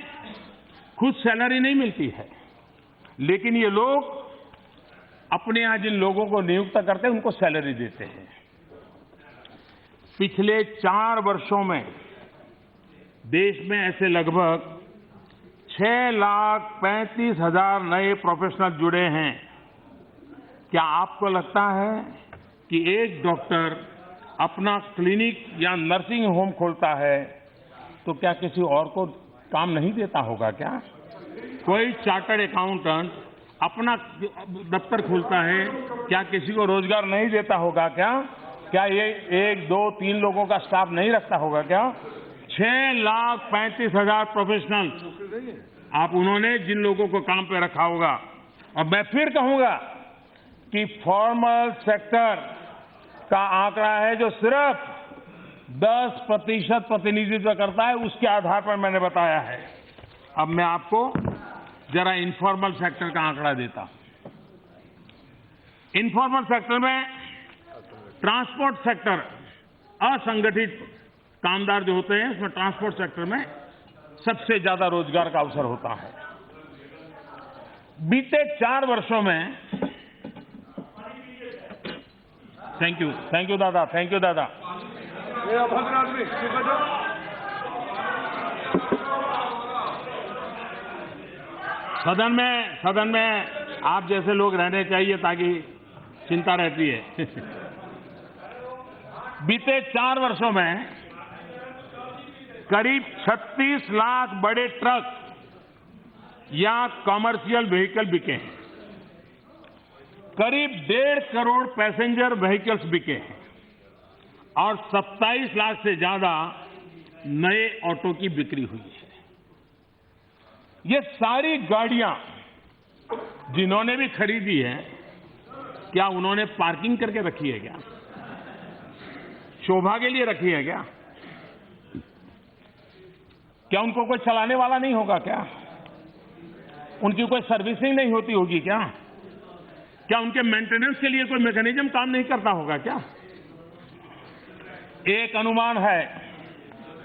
खुद सैलरी नहीं मिलती है, लेकिन ये लोग अपने यहां जिन लोगों को नियुक्त करते हैं उनको सैलरी देते हैं। पिछले 4 वर्षों में देश में ऐसे लगभग 6,35,000 नए प्रोफेशनल जुड़े हैं। क्या आपको लगता है कि एक डॉक्टर अपना क्लिनिक या नर्सिंग होम खोलता है तो क्या किसी और को काम नहीं देता होगा क्या? कोई चार्टर्ड अकाउंटेंट अपना दफ्तर खोलता है, क्या किसी को रोजगार नहीं देता होगा क्या? क्या ये 1, 2, 3 लोगों का स्टाफ नहीं रखता होगा क्या? 6,35,000 प्रोफेशनल आप उन्होंने जिन लोगों को काम पे रखा होगा। और मैं फिर कहूंगा कि फॉर्मल सेक्टर का आंकड़ा है जो सिर्फ 10% प्रतिनिधित्व करता है, उसके आधार पर मैंने बताया है। अब मैं आपको जरा इनफॉर्मल सेक्टर का आंकड़ा देता हूं। इनफॉर्मल सेक्टर में ट्रांसपोर्ट सेक्टर, असंगठित कामदार जो होते हैं, उसमें ट्रांसपोर्ट सेक्टर में सबसे ज्यादा रोजगार का अवसर होता है। बीते 4 वर्षों में थैंक यू दादा, थैंक यू दादा। सदन में आप जैसे लोग रहने चाहिए ताकि चिंता रहती है। बीते 4 वर्षों में करीब 36 लाख बड़े ट्रक या कॉमर्शियल व्हीकल बिके हैं। करीब 1.5 करोड़ पैसेंजर व्हीकल्स बिके हैं और 27 लाख से ज्यादा नए ऑटो की बिक्री हुई है। ये सारी गाड़ियां जिन्होंने भी खरीदी है, क्या उन्होंने पार्किंग करके रखी है क्या? शोभा के लिए रखी है क्या? क्या उनको कोई चलाने वाला नहीं होगा क्या? उनकी कोई सर्विसिंग नहीं होती होगी क्या? क्या उनके मेंटेनेंस के लिए कोई मैकेनिज्म काम नहीं करता होगा क्या? एक अनुमान है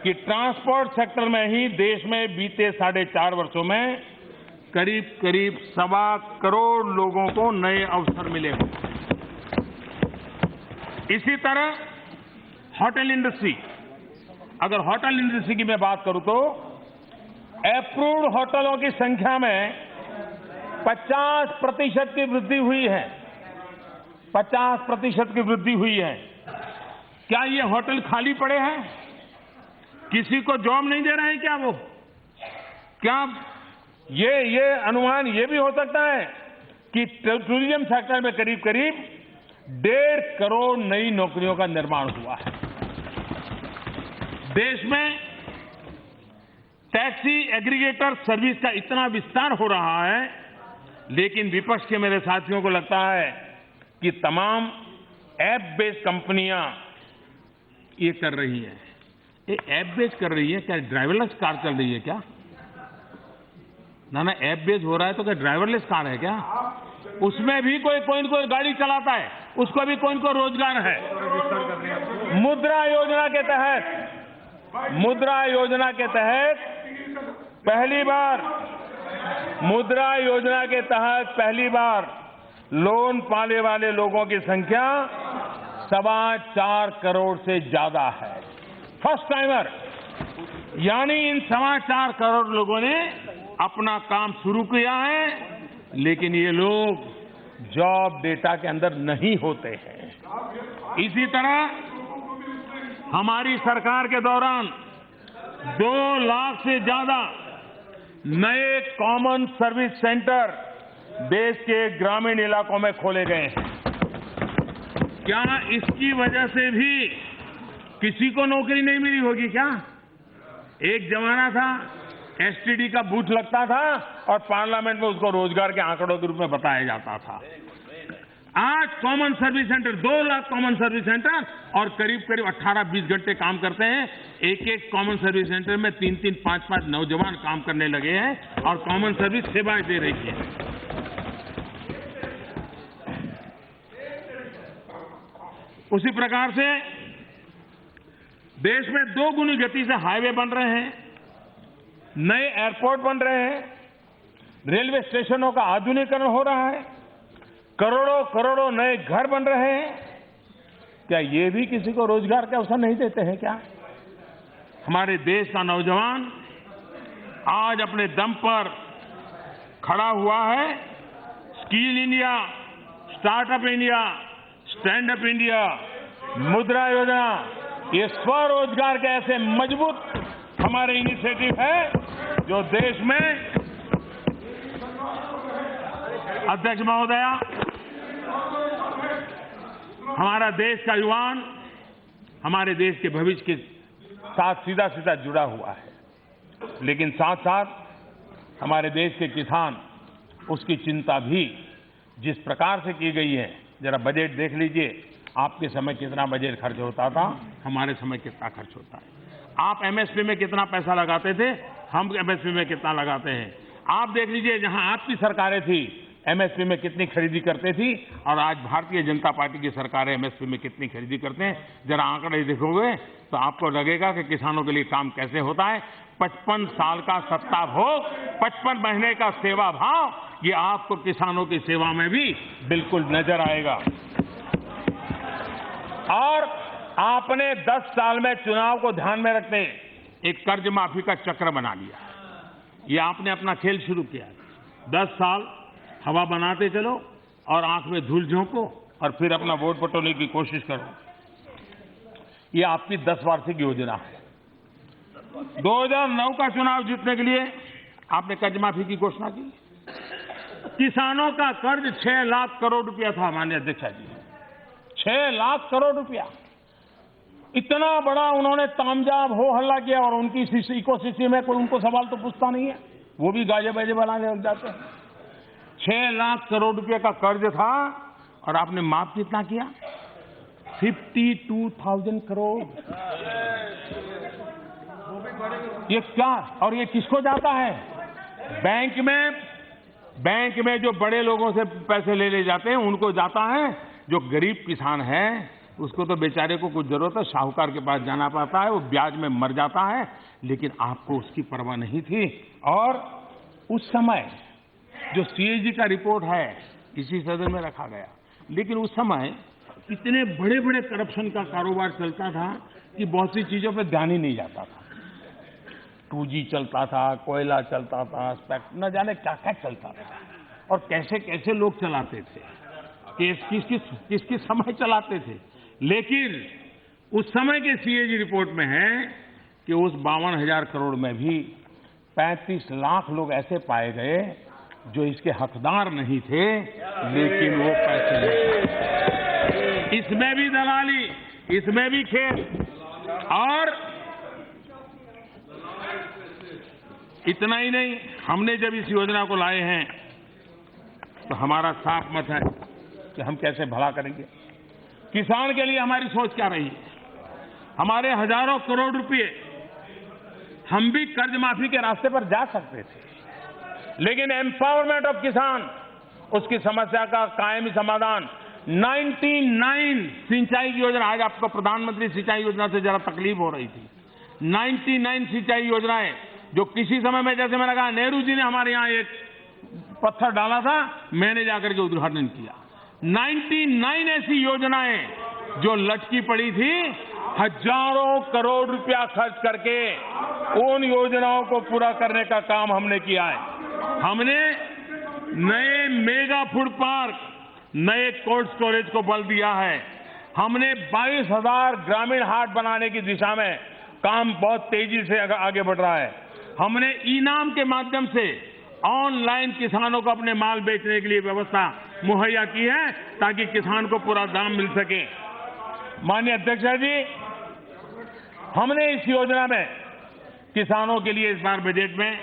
कि ट्रांसपोर्ट सेक्टर में ही देश में बीते 4.5 वर्षों में करीब 1.25 करोड़ लोगों को नए अवसर मिले होंगे। इसी तरह होटल इंडस्ट्री, अगर होटल इंडस्ट्री की मैं बात करूं तो अप्रूव्ड होटलों की संख्या में 50% की वृद्धि हुई है। 50% की वृद्धि हुई है। क्या ये होटल खाली पड़े हैं? किसी को जॉब नहीं दे रहे हैं क्या वो? क्या ये अनुमान ये भी हो सकता है कि टूरिज्म सेक्टर में करीब 1.5 करोड़ नई नौकरियों का निर्माण हुआ है। देश में टैक्सी एग्रीगेटर सर्विस का इतना विस्तार हो रहा है, लेकिन विपक्ष के मेरे साथियों को लगता है कि तमाम ऐप बेस्ड कंपनियां ये कर रही हैं। ये ऐप बेस्ड कर रही है, क्या ड्राइवरलेस कार चल रही है क्या? ना, ऐप बेस्ड हो रहा है तो क्या ड्राइवरलेस कार है क्या? उसमें भी कोई गाड़ी चलाता है, उसको भी कोई रोजगार है। मुद्रा योजना के तहत पहली बार लोन पाने वाले लोगों की संख्या 4.25 करोड़ से ज्यादा है। फर्स्ट टाइमर, यानी इन 4.25 करोड़ लोगों ने अपना काम शुरू किया है, लेकिन ये लोग जॉब डेटा के अंदर नहीं होते हैं। इसी तरह हमारी सरकार के दौरान 2 लाख से ज्यादा नए कॉमन सर्विस सेंटर देश के ग्रामीण इलाकों में खोले गए हैं। क्या इसकी वजह से भी किसी को नौकरी नहीं मिली होगी क्या? एक जमाना था एसटीडी का बूथ लगता था और पार्लियामेंट में उसको रोजगार के आंकड़ों के रूप में बताया जाता था। आज common service centre, 2 lakh common service centre और करीब 18-20 घंटे काम करते हैं। एक कॉमन सर्विस सेंटर में 3-3, 5-5 नौजवान काम करने लगे हैं और कॉमन सर्विस सेवाएं दे रही है। उसी प्रकार से देश में 2 गुनी गति से हाईवे बन रहे हैं, नए एयरपोर्ट बन रहे हैं, रेलवे स्टेशनों का आधुनिकीकरण हो रहा है, करोड़ों नए घर बन रहे हैं। क्या ये भी किसी को रोजगार के अवसर नहीं देते हैं क्या? हमारे देश का नौजवान आज अपने दम पर खड़ा हुआ है। Skill India, startup India, stand up India, मुद्रा योजना, ये स्वरोजगार के ऐसे मजबूत हमारे इनिशिएटिव है जो देश में, अध्यक्ष महोदया, हमारा देश का युवान हमारे देश के भविष्य के साथ सीधा जुड़ा हुआ है। लेकिन साथ साथ हमारे देश के किसान, उसकी चिंता भी जिस प्रकार से की गई है, जरा बजट देख लीजिए। आपके समय कितना बजट खर्च होता था, हमारे समय कितना खर्च होता है। आप एमएसपी में कितना पैसा लगाते थे, हम एमएसपी में कितना लगाते हैं। आप देख लीजिए, जहां आपकी सरकारें थी एमएसपी में कितनी खरीदी करते थी और आज भारतीय जनता पार्टी की सरकारें एमएसपी में कितनी खरीदी करते हैं। जरा आंकड़े देखोगे तो आपको लगेगा कि किसानों के लिए काम कैसे होता है। 55 साल का सत्ता भोग, 55 महीने का सेवा भाव, ये आपको किसानों की सेवा में भी बिल्कुल नजर आएगा। और आपने 10 साल में चुनाव को ध्यान में रखते एक कर्ज माफी का चक्र बना लिया। ये आपने अपना खेल शुरू किया। 10 साल हवा बनाते चलो और आंख में धूल झोंको और फिर अपना वोट बटोरने की कोशिश करो। ये आपकी 10 वार्षिक योजना है। 2009 का चुनाव जीतने के लिए आपने कर्ज माफी की घोषणा की। किसानों का कर्ज 6 लाख करोड़ रुपया था माननीय अध्यक्ष जी, 6 लाख करोड़ रुपया। इतना बड़ा उन्होंने तामझाम हो हल्ला किया और उनकी इकोसिस्टम में कोई उनको सवाल तो पूछता नहीं है, वो भी गाजे बाजे बनाने लग जाते हैं। 6 लाख करोड़ रुपए का कर्ज था और आपने माफ कितना किया? 52,000 करोड़। ये क्या, और ये किसको जाता है? बैंक में जो बड़े लोगों से पैसे ले जाते हैं उनको जाता है। जो गरीब किसान है उसको तो बेचारे को कुछ जरूरत है, साहूकार के पास जाना पड़ता है, वो ब्याज में मर जाता है, लेकिन आपको उसकी परवाह नहीं थी। और उस समय जो सीएजी का रिपोर्ट है इसी सदन में रखा गया, लेकिन उस समय इतने बड़े बड़े करप्शन का कारोबार चलता था कि बहुत सी चीजों पर ध्यान ही नहीं जाता था। 2G चलता था, कोयला चलता था, न जाने क्या क्या चलता था और कैसे कैसे लोग चलाते थे, किस समय चलाते थे। लेकिन उस समय के सीएजी रिपोर्ट में है कि उस 52,000 करोड़ में भी 35 लाख लोग ऐसे पाए गए जो इसके हकदार नहीं थे, लेकिन वो पैसे ले। इसमें भी दलाली, इसमें भी खेल। और इतना ही नहीं, हमने जब इस योजना को लाए हैं तो हमारा साफ मत है कि हम कैसे भला करेंगे। किसान के लिए हमारी सोच क्या रही है? हमारे हजारों करोड़ रुपए हम भी कर्ज माफी के रास्ते पर जा सकते थे, लेकिन एम्पावरमेंट ऑफ किसान, उसकी समस्या का कायमी समाधान 99 सिंचाई योजना, आज आपको प्रधानमंत्री सिंचाई योजना से जरा तकलीफ हो रही थी। 99 सिंचाई योजनाएं जो किसी समय में, जैसे मैंने कहा, नेहरू जी ने हमारे यहां एक पत्थर डाला था, मैंने जाकर के उद्घाटन किया। 99 ऐसी योजनाएं जो लटकी पड़ी थी, हजारों करोड़ रुपया खर्च करके उन योजनाओं को पूरा करने का काम हमने किया है। हमने नए मेगा फूड पार्क, नए कोल्ड स्टोरेज को बल दिया है। हमने 22,000 ग्रामीण हाट बनाने की दिशा में काम बहुत तेजी से आगे बढ़ रहा है। हमने इनाम के माध्यम से ऑनलाइन किसानों को अपने माल बेचने के लिए व्यवस्था मुहैया की है ताकि किसान को पूरा दाम मिल सके। माननीय अध्यक्ष जी, हमने इस योजना में किसानों के लिए इस बार बजट में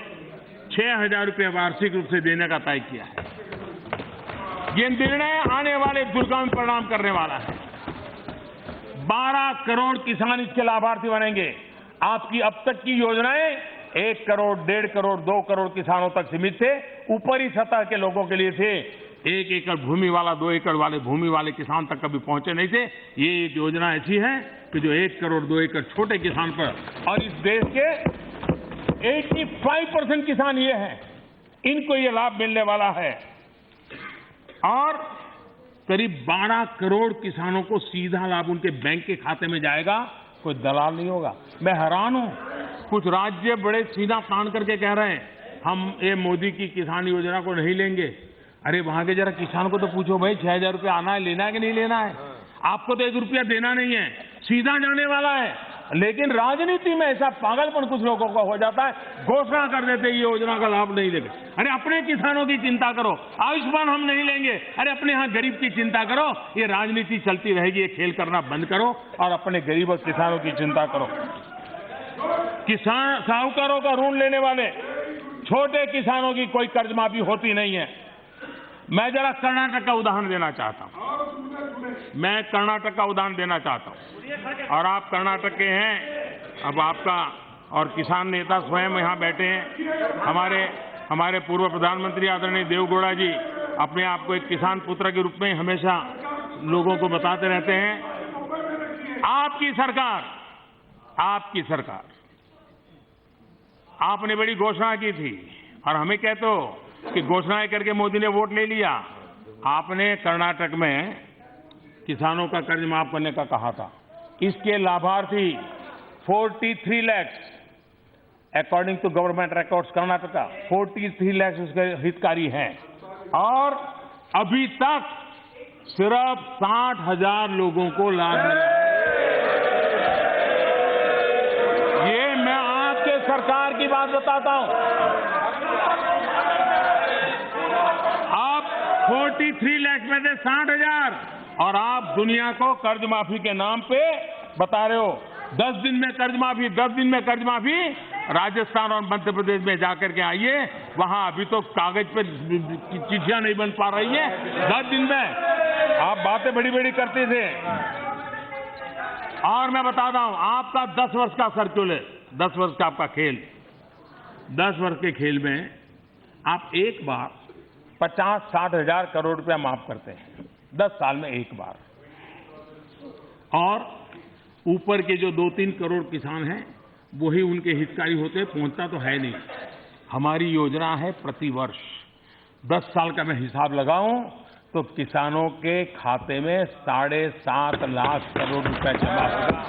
6,000 रुपये वार्षिक रूप से देने का तय किया है। ये निर्णय आने वाले दुर्गम परिणाम करने वाला है। 12 करोड़ किसान इसके लाभार्थी बनेंगे। आपकी अब तक की योजनाएं 1 करोड़, 1.5 करोड़, 2 करोड़ किसानों तक सीमित थे, ऊपरी सतह के लोगों के लिए थे। 1 एकड़ भूमि वाला, 2 एकड़ वाले भूमि वाले किसान तक कभी पहुंचे नहीं थे। ये एक योजना ऐसी है कि जो 1 करोड़, 2 एकड़ छोटे किसान पर, और इस देश के 85% किसान ये हैं, इनको ये लाभ मिलने वाला है। और करीब 12 करोड़ किसानों को सीधा लाभ उनके बैंक के खाते में जाएगा, कोई दलाल नहीं होगा। मैं हैरान हूं, कुछ राज्य बड़े सीधा तान करके कह रहे हैं हम ये मोदी की किसान योजना को नहीं लेंगे। अरे वहां के जरा किसान को तो पूछो भाई, 6,000 रुपये आना है, लेना है कि नहीं लेना है? आपको तो 1 रुपया देना नहीं है, सीधा जाने वाला है। लेकिन राजनीति में ऐसा पागलपन कुछ लोगों का हो जाता है, घोषणा कर देते ये योजना का लाभ नहीं लेंगे। अरे अपने किसानों की चिंता करो, आयुष्मान हम नहीं लेंगे, अरे अपने यहां गरीब की चिंता करो। ये राजनीति चलती रहेगी, ये खेल करना बंद करो और अपने गरीब और किसानों की चिंता करो। किसान साहूकारों का ऋण लेने वाले छोटे किसानों की कोई कर्ज माफी होती नहीं है। मैं जरा कर्नाटक का उदाहरण देना चाहता हूं। मैं कर्नाटक का उदाहरण देना चाहता हूं, और आप कर्नाटक के हैं, अब आपका और किसान नेता स्वयं यहां बैठे हैं। हमारे पूर्व प्रधानमंत्री आदरणीय देवगौड़ा जी अपने आप को एक किसान पुत्र के रूप में हमेशा लोगों को बताते रहते हैं। आपकी सरकार आपने बड़ी घोषणा की थी और हमें कहते हो कि घोषणाएं करके मोदी ने वोट ले लिया। आपने कर्नाटक में किसानों का कर्ज माफ करने का कहा था। इसके लाभार्थी 43 lakh according to government records Karnataka 43 lakh उसके हितकारी हैं और अभी तक सिर्फ 60,000 लोगों को लाभ मिला। ये मैं आपके सरकार की बात बताता हूं। आप 43 लाख में से 60,000 और आप दुनिया को कर्ज माफी के नाम पे बता रहे हो 10 दिन में कर्ज माफी, 10 दिन में कर्ज माफी। राजस्थान और मध्य प्रदेश में जाकर के आइए, वहां अभी तो कागज पे चिट्ठियां नहीं बन पा रही है। 10 दिन में आप बातें बड़ी बड़ी करते थे। और मैं बताता हूं, आपका 10 वर्ष का सर्कुलर, 10 वर्ष का आपका खेल, 10 वर्ष के खेल में आप एक बार 50-60 हजार करोड़ रुपया माफ करते हैं 10 साल में एक बार। और ऊपर के जो 2-3 करोड़ किसान हैं वही उनके हितकारी होते, पहुंचता तो है नहीं। हमारी योजना है प्रतिवर्ष 10 साल का मैं हिसाब लगाऊं तो किसानों के खाते में 7.5 लाख करोड़ रुपए जमा होगा।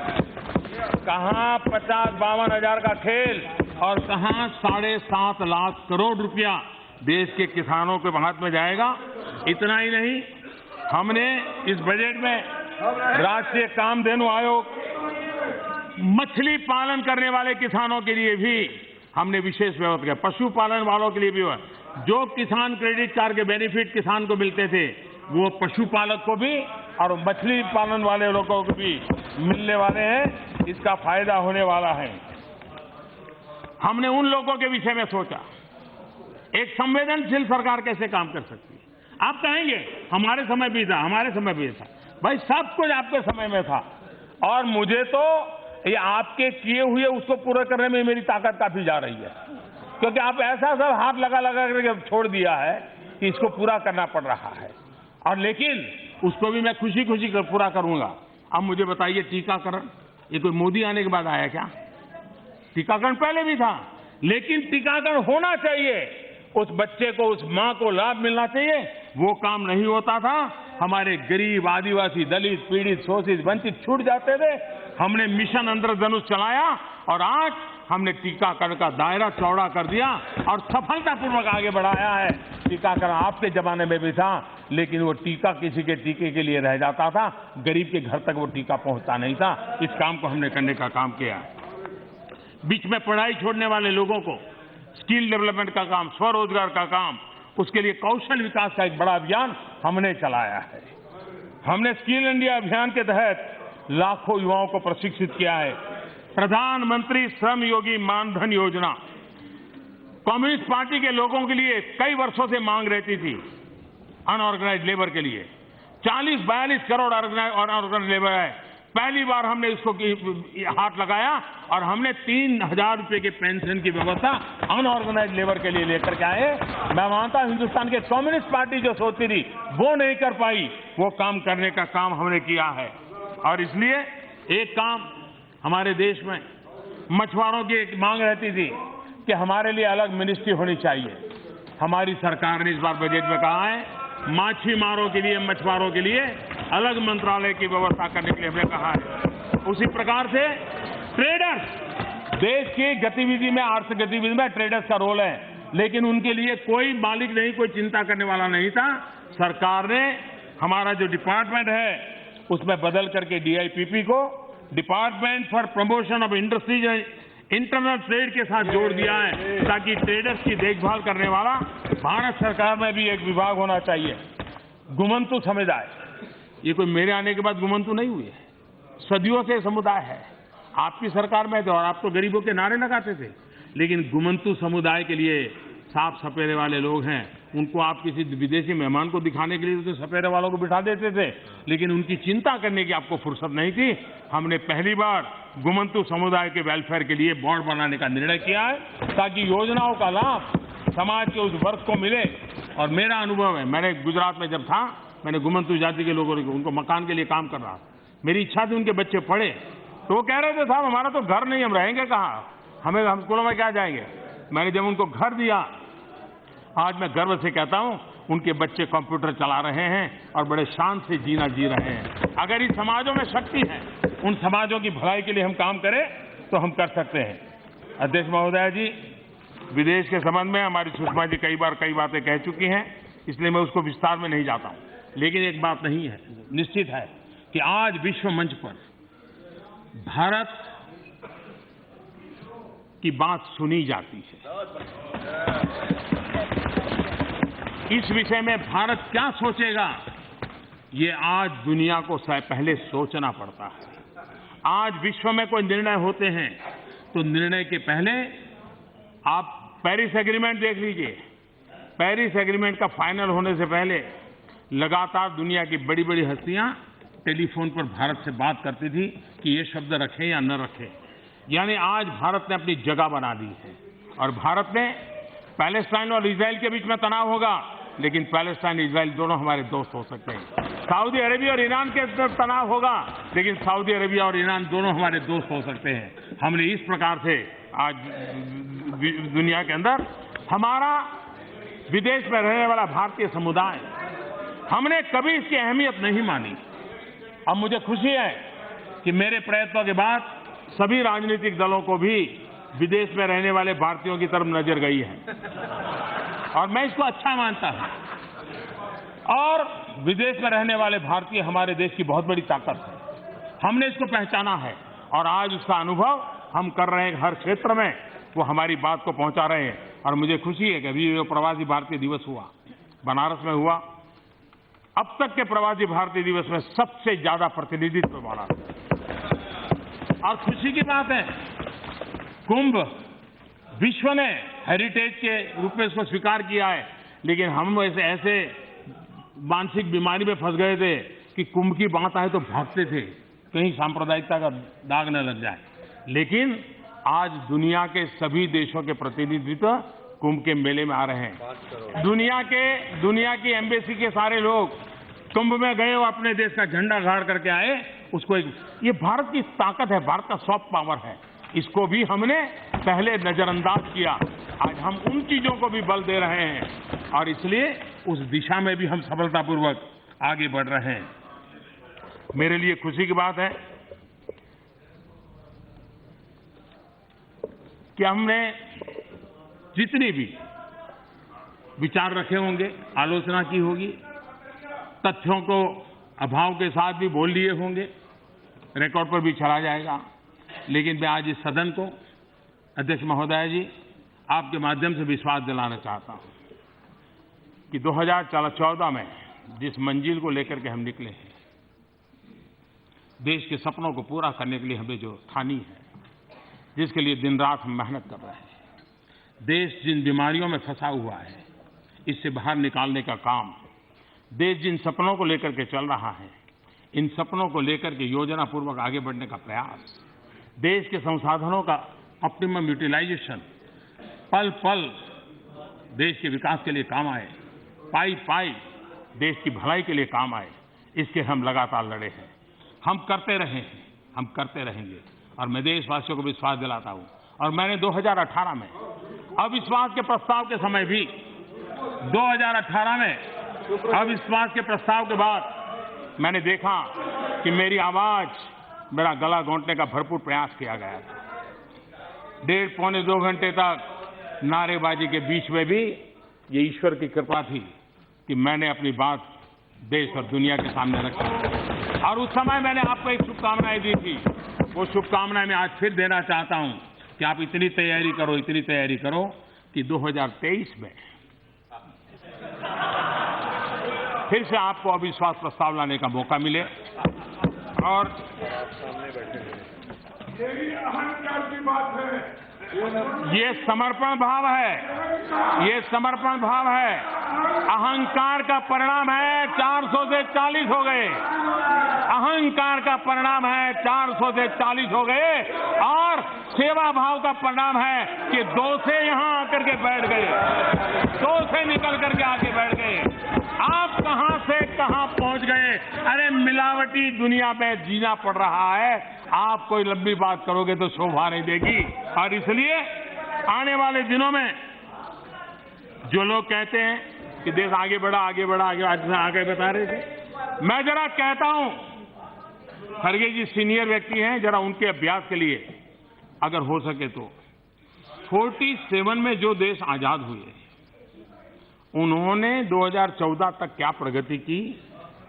कहां 50-52 हजार का खेल और कहां 7.5 लाख करोड़ रुपया देश के किसानों के हाथ में जाएगा। इतना ही नहीं, हमने इस बजट में राष्ट्रीय कामधेनु आयोग, मछली पालन करने वाले किसानों के लिए भी हमने विशेष व्यवस्था किया। पशुपालन वालों के लिए भी जो किसान क्रेडिट कार्ड के बेनिफिट किसान को मिलते थे वो पशुपालक को भी और मछली पालन वाले लोगों को भी मिलने वाले हैं। इसका फायदा होने वाला है। हमने उन लोगों के विषय में सोचा, एक संवेदनशील सरकार कैसे काम कर सकती है। आप कहेंगे हमारे समय भी था, हमारे समय भी था। भाई सब कुछ आपके समय में था और मुझे तो ये आपके किए हुए उसको पूरा करने में मेरी ताकत काफी जा रही है, क्योंकि आप ऐसा सब हाथ लगा लगा करके छोड़ दिया है कि इसको पूरा करना पड़ रहा है। और लेकिन उसको भी मैं खुशी खुशी पूरा करूंगा। अब मुझे बताइए, टीकाकरण ये कोई मोदी आने के बाद आया क्या? टीकाकरण पहले भी था, लेकिन टीकाकरण होना चाहिए, उस बच्चे को, उस मां को लाभ मिलना चाहिए। वो काम नहीं होता था। हमारे गरीब, आदिवासी, दलित, पीड़ित, शोषित, वंचित छूट जाते थे। हमने मिशन इंद्रधनुष चलाया और आज हमने टीकाकरण का दायरा चौड़ा कर दिया और सफलतापूर्वक आगे बढ़ाया है। टीकाकरण आपके जमाने में भी था, लेकिन वो टीका किसी के टीके के लिए रह जाता था, गरीब के घर तक वो टीका पहुंचता नहीं था। इस काम को हमने करने का काम किया। बीच में पढ़ाई छोड़ने वाले लोगों को स्किल डेवलपमेंट का काम, स्वरोजगार का काम, उसके लिए कौशल विकास का एक बड़ा अभियान हमने चलाया है। हमने स्किल इंडिया अभियान के तहत लाखों युवाओं को प्रशिक्षित किया है। प्रधानमंत्री श्रम योगी मानधन योजना, कम्युनिस्ट पार्टी के लोगों के लिए कई वर्षों से मांग रहती थी अनऑर्गेनाइज्ड लेबर के लिए। 40-42 करोड़ अनऑर्गेनाइज्ड लेबर है। पहली बार हमने इसको हाथ लगाया और हमने 3,000 रुपए के पेंशन की व्यवस्था अनऑर्गेनाइज्ड लेबर के लिए लेकर के आए। मैं मानता हूं हिंदुस्तान के कम्युनिस्ट पार्टी जो सोचती थी वो नहीं कर पाई, वो काम करने का काम हमने किया है। और इसलिए एक काम हमारे देश में मछुआरों की एक मांग रहती थी कि हमारे लिए अलग मिनिस्ट्री होनी चाहिए। हमारी सरकार ने इस बार बजट में कहा है माछीमारों के लिए, मछुआरों के लिए अलग मंत्रालय की व्यवस्था करने के लिए हमने कहा है। उसी प्रकार से ट्रेडर्स, देश की गतिविधि में, आर्थिक गतिविधि में ट्रेडर्स का रोल है, लेकिन उनके लिए कोई मालिक नहीं, कोई चिंता करने वाला नहीं था। सरकार ने हमारा जो डिपार्टमेंट है उसमें बदल करके डीआईपीपी को department for promotion of industries internal trade के साथ जोड़ दिया है, ताकि ट्रेडर्स की देखभाल करने वाला भारत सरकार में भी एक विभाग होना चाहिए। गुमंतु समुदाय, ये कोई मेरे आने के बाद गुमंतु नहीं हुई है, सदियों से समुदाय है। आपकी सरकार में थे और आप तो गरीबों के नारे लगाते थे, लेकिन गुमंतु समुदाय के लिए साफ सपेरे वाले लोग हैं, उनको आप किसी विदेशी मेहमान को दिखाने के लिए तो सपेरे वालों को बिठा देते थे, लेकिन उनकी चिंता करने की आपको फुर्सत नहीं थी। हमने पहली बार गुमंतु समुदाय के वेलफेयर के लिए बोर्ड बनाने का निर्णय किया है, ताकि योजनाओं का लाभ समाज के उस वर्ग को मिले। और मेरा अनुभव है, मैंने गुजरात में जब था, मैंने गुमंतु जाति के लोगों को, उनको मकान के लिए काम कर रहा था। मेरी इच्छा थी उनके बच्चे पढ़े, तो वो कह रहे थे साहब हमारा तो घर नहीं, हम रहेंगे कहाँ, हम स्कूलों में क्या जाएंगे। मैंने जब उनको घर दिया, आज मैं गर्व से कहता हूं उनके बच्चे कंप्यूटर चला रहे हैं और बड़े शान से जीना जी रहे हैं। अगर इस समाजों में शक्ति है, उन समाजों की भलाई के लिए हम काम करें तो हम कर सकते हैं। अध्यक्ष महोदय जी, विदेश के संबंध में हमारी सुषमा जी कई बार कई बातें कह चुकी हैं, इसलिए मैं उसको विस्तार में नहीं जाता हूं। लेकिन एक बात नहीं है, निश्चित है कि आज विश्व मंच पर भारत की बात सुनी जाती है। इस विषय में भारत क्या सोचेगा, ये आज दुनिया को पहले सोचना पड़ता है। आज विश्व में कोई निर्णय होते हैं तो निर्णय के पहले आप पेरिस एग्रीमेंट देख लीजिए। पेरिस एग्रीमेंट का फाइनल होने से पहले लगातार दुनिया की बड़ी बड़ी हस्तियां टेलीफोन पर भारत से बात करती थी कि ये शब्द रखें या न रखें। यानी आज भारत ने अपनी जगह बना दी है और भारत ने पैलेस्टाइन और इजराइल के बीच में तनाव होगा, लेकिन पैलेस्टाइन इजराइल दोनों हमारे दोस्त हो सकते हैं। सऊदी अरेबिया और ईरान के तनाव होगा, लेकिन सऊदी अरेबिया और ईरान दोनों हमारे दोस्त हो सकते हैं। हमने इस प्रकार से आज दुनिया के अंदर हमारा विदेश में रहने वाला भारतीय समुदाय, हमने कभी इसकी अहमियत नहीं मानी। अब मुझे खुशी है कि मेरे प्रयत्नों के बाद सभी राजनीतिक दलों को भी विदेश में रहने वाले भारतीयों की तरफ नजर गई है और मैं इसको अच्छा मानता हूं। और विदेश में रहने वाले भारतीय हमारे देश की बहुत बड़ी ताकत है, हमने इसको पहचाना है और आज उसका अनुभव हम कर रहे हैं। हर क्षेत्र में वो हमारी बात को पहुंचा रहे हैं और मुझे खुशी है कि अभी जो प्रवासी भारतीय दिवस हुआ, बनारस में हुआ, अब तक के प्रवासी भारतीय दिवस में सबसे ज्यादा प्रतिनिधित्व बनारस। और खुशी की बात है, कुंभ विश्व ने हेरिटेज के रूप में इसको स्वीकार किया है, लेकिन हम ऐसे मानसिक बीमारी में फंस गए थे कि कुंभ की बात आए तो भागते थे, कहीं सांप्रदायिकता का दाग न लग जाए। लेकिन आज दुनिया के सभी देशों के प्रतिनिधित्व कुंभ के मेले में आ रहे हैं। दुनिया की एम्बेसी के सारे लोग कुंभ में गए और अपने देश का झंडा गाड़ करके आए। उसको ये भारत की ताकत है, भारत का सॉफ्ट पावर है। इसको भी हमने पहले नजरअंदाज किया। आज हम उन चीजों को भी बल दे रहे हैं और इसलिए उस दिशा में भी हम सफलतापूर्वक आगे बढ़ रहे हैं। मेरे लिए खुशी की बात है कि हमने जितनी भी विचार रखे होंगे, आलोचना की होगी, तथ्यों को अभाव के साथ भी बोल लिए होंगे, रिकॉर्ड पर भी चला जाएगा। लेकिन मैं आज इस सदन को, अध्यक्ष महोदय जी, आपके माध्यम से विश्वास दिलाना चाहता हूं कि 2014 में जिस मंजिल को लेकर के हम निकले हैं, देश के सपनों को पूरा करने के लिए हमें जो ठानी है, जिसके लिए दिन रात हम मेहनत कर रहे हैं, देश जिन बीमारियों में फंसा हुआ है इससे बाहर निकालने का काम, देश जिन सपनों को लेकर के चल रहा है, इन सपनों को लेकर के योजना पूर्वक आगे बढ़ने का प्रयास, देश के संसाधनों का ऑप्टिमम यूटिलाइजेशन, पल पल देश के विकास के लिए काम आए, पाई पाई देश की भलाई के लिए काम आए, इसके हम लगातार लड़े हैं। हम करते रहे हैं, हम करते रहेंगे और मैं देशवासियों को विश्वास दिलाता हूं। और मैंने 2018 में अविश्वास के प्रस्ताव के समय भी, 2018 में अविश्वास के प्रस्ताव के बाद मैंने देखा कि मेरी आवाज, मेरा गला घोंटने का भरपूर प्रयास किया गया था। 1.5 पौने 2 घंटे तक नारेबाजी के बीच में भी ये ईश्वर की कृपा थी कि मैंने अपनी बात देश और दुनिया के सामने रखी। और उस समय मैंने आपको एक शुभकामनाएं दी थी, वो शुभकामनाएं मैं आज फिर देना चाहता हूं कि आप इतनी तैयारी करो कि 2023 में फिर से आपको अविश्वास प्रस्ताव लाने का मौका मिले। और यही अहंकार की बात है, ये समर्पण भाव है, ये समर्पण भाव है। अहंकार का परिणाम है 400 से 40 हो गए, अहंकार का परिणाम है 400 से 40 हो गए और सेवा भाव का परिणाम है कि 2 से यहां आकर के बैठ गए, 2 से निकल करके आके बैठ गए। आप कहां से कहां पहुंच गए। अरे मिलावटी दुनिया में जीना पड़ रहा है, आप कोई लंबी बात करोगे तो शोभा नहीं देगी। और इसलिए आने वाले दिनों में जो लोग कहते हैं कि देश आगे बढ़ा, आज आगे बता रहे थे, मैं जरा कहता हूं, खड़गे जी सीनियर व्यक्ति हैं, जरा उनके अभ्यास के लिए अगर हो सके तो 47 में जो देश आजाद हुए, उन्होंने 2014 तक क्या प्रगति की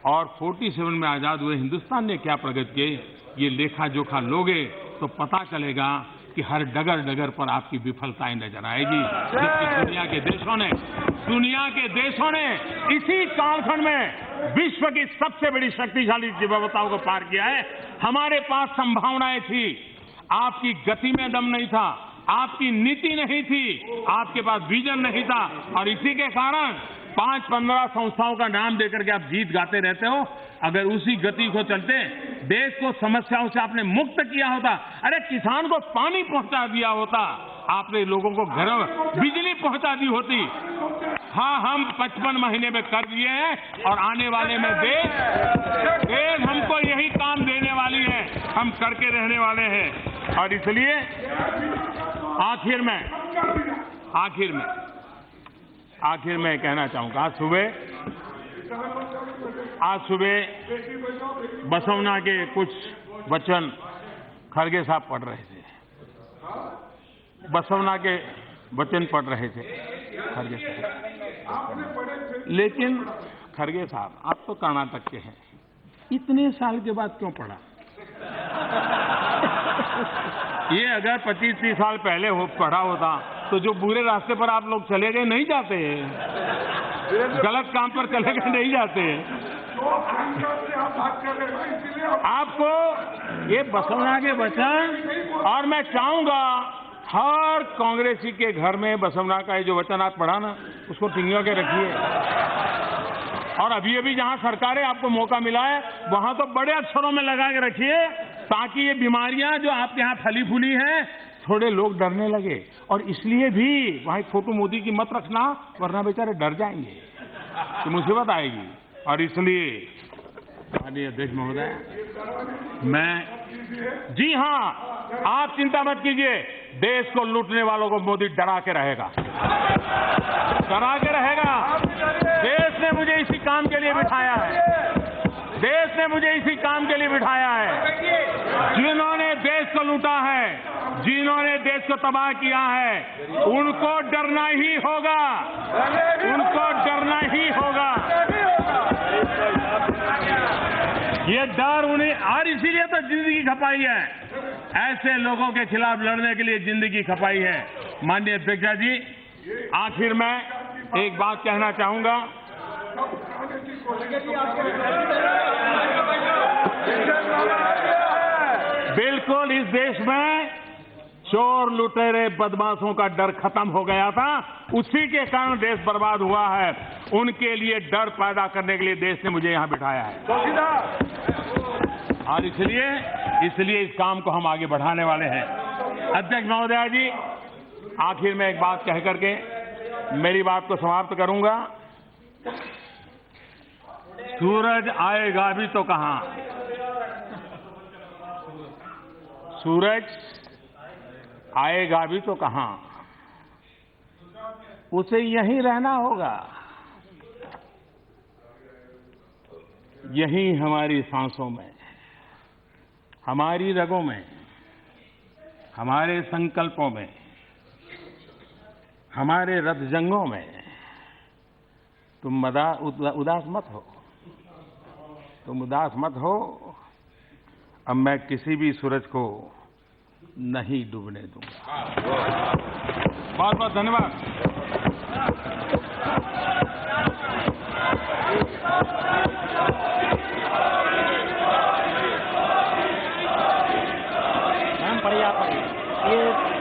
और 47 में आजाद हुए हिंदुस्तान ने क्या प्रगति की, ये लेखा जोखा लोगे तो पता चलेगा कि हर डगर डगर पर आपकी विफलताएं नजर आएगी। जबकि दुनिया के देशों ने इसी कालखंड में विश्व की सबसे बड़ी शक्तिशाली विविधताओं को पार किया है। हमारे पास संभावनाएं थी, आपकी गति में दम नहीं था, आपकी नीति नहीं थी, आपके पास विजन नहीं था, और इसी के कारण 5-15 संस्थाओं का नाम देकर के आप गीत गाते रहते हो। अगर उसी गति को चलते देश को समस्याओं से आपने मुक्त किया होता, अरे किसान को पानी पहुंचा दिया होता, आपने लोगों को घर बिजली पहुंचा दी होती। हाँ, हम 55 महीने में कर दिए हैं और आने वाले में देश हमको यही काम देने वाली है, हम करके रहने वाले हैं। और इसलिए आखिर में कहना चाहूंगा, आज सुबह बसवना के कुछ वचन खड़गे साहब पढ़ रहे थे, बसवना के वचन पढ़ रहे थे खड़गे साहब। लेकिन खड़गे साहब, आप तो कर्नाटक के हैं, इतने साल के बाद क्यों पढ़ा? ये अगर 25-30 साल पहले पढ़ा होता तो जो बुरे रास्ते पर आप लोग चले गए नहीं जाते, गलत काम पर चले गए नहीं जाते। आपको ये बसवना के वचन, और मैं चाहूंगा हर कांग्रेसी के घर में बसवना का ये जो वचन आप पढ़ा ना, उसको टिंगियों के रखिए। और अभी जहां सरकारें आपको मौका मिला है, वहां तो बड़े अक्षरों में लगा के रखिए, ताकि ये बीमारियां जो आपके यहाँ फली फूली हैं, थोड़े लोग डरने लगे। और इसलिए भी वहां फोटो मोदी की मत रखना, वरना बेचारे डर जाएंगे तो मुसीबत आएगी। और इसलिए माननीय अध्यक्ष महोदय, जी हां, आप चिंता मत कीजिए, देश को लूटने वालों को मोदी डरा के रहेगा। देश ने मुझे इसी काम के लिए बिठाया है, जिन्होंने देश को लूटा है, जिन्होंने देश को तबाह किया है, उनको डरना ही होगा। ये डर उन्हें, और इसीलिए तो जिंदगी खपाई है, ऐसे लोगों के खिलाफ लड़ने के लिए जिंदगी खपाई है। माननीय अध्यक्ष जी, आखिर में एक बात कहना चाहूंगा, बिल्कुल इस देश में चोर लुटेरे बदमाशों का डर खत्म हो गया था, उसी के कारण देश बर्बाद हुआ है। उनके लिए डर पैदा करने के लिए देश ने मुझे यहां बिठाया है, और इसलिए इस काम को हम आगे बढ़ाने वाले हैं। अध्यक्ष महोदय जी, आखिर में एक बात कह करके मेरी बात को समाप्त करूंगा। सूरज आएगा भी तो कहां, सूरज आएगा भी तो कहां, उसे यहीं रहना होगा। यहीं हमारी सांसों में, हमारी रगों में, हमारे संकल्पों में, हमारे रतजंगों में। तुम उदास मत हो, अब मैं किसी भी सूरज को नहीं डूबने दूंगा। बहुत बहुत धन्यवाद। मैम, पढ़िए आप, ये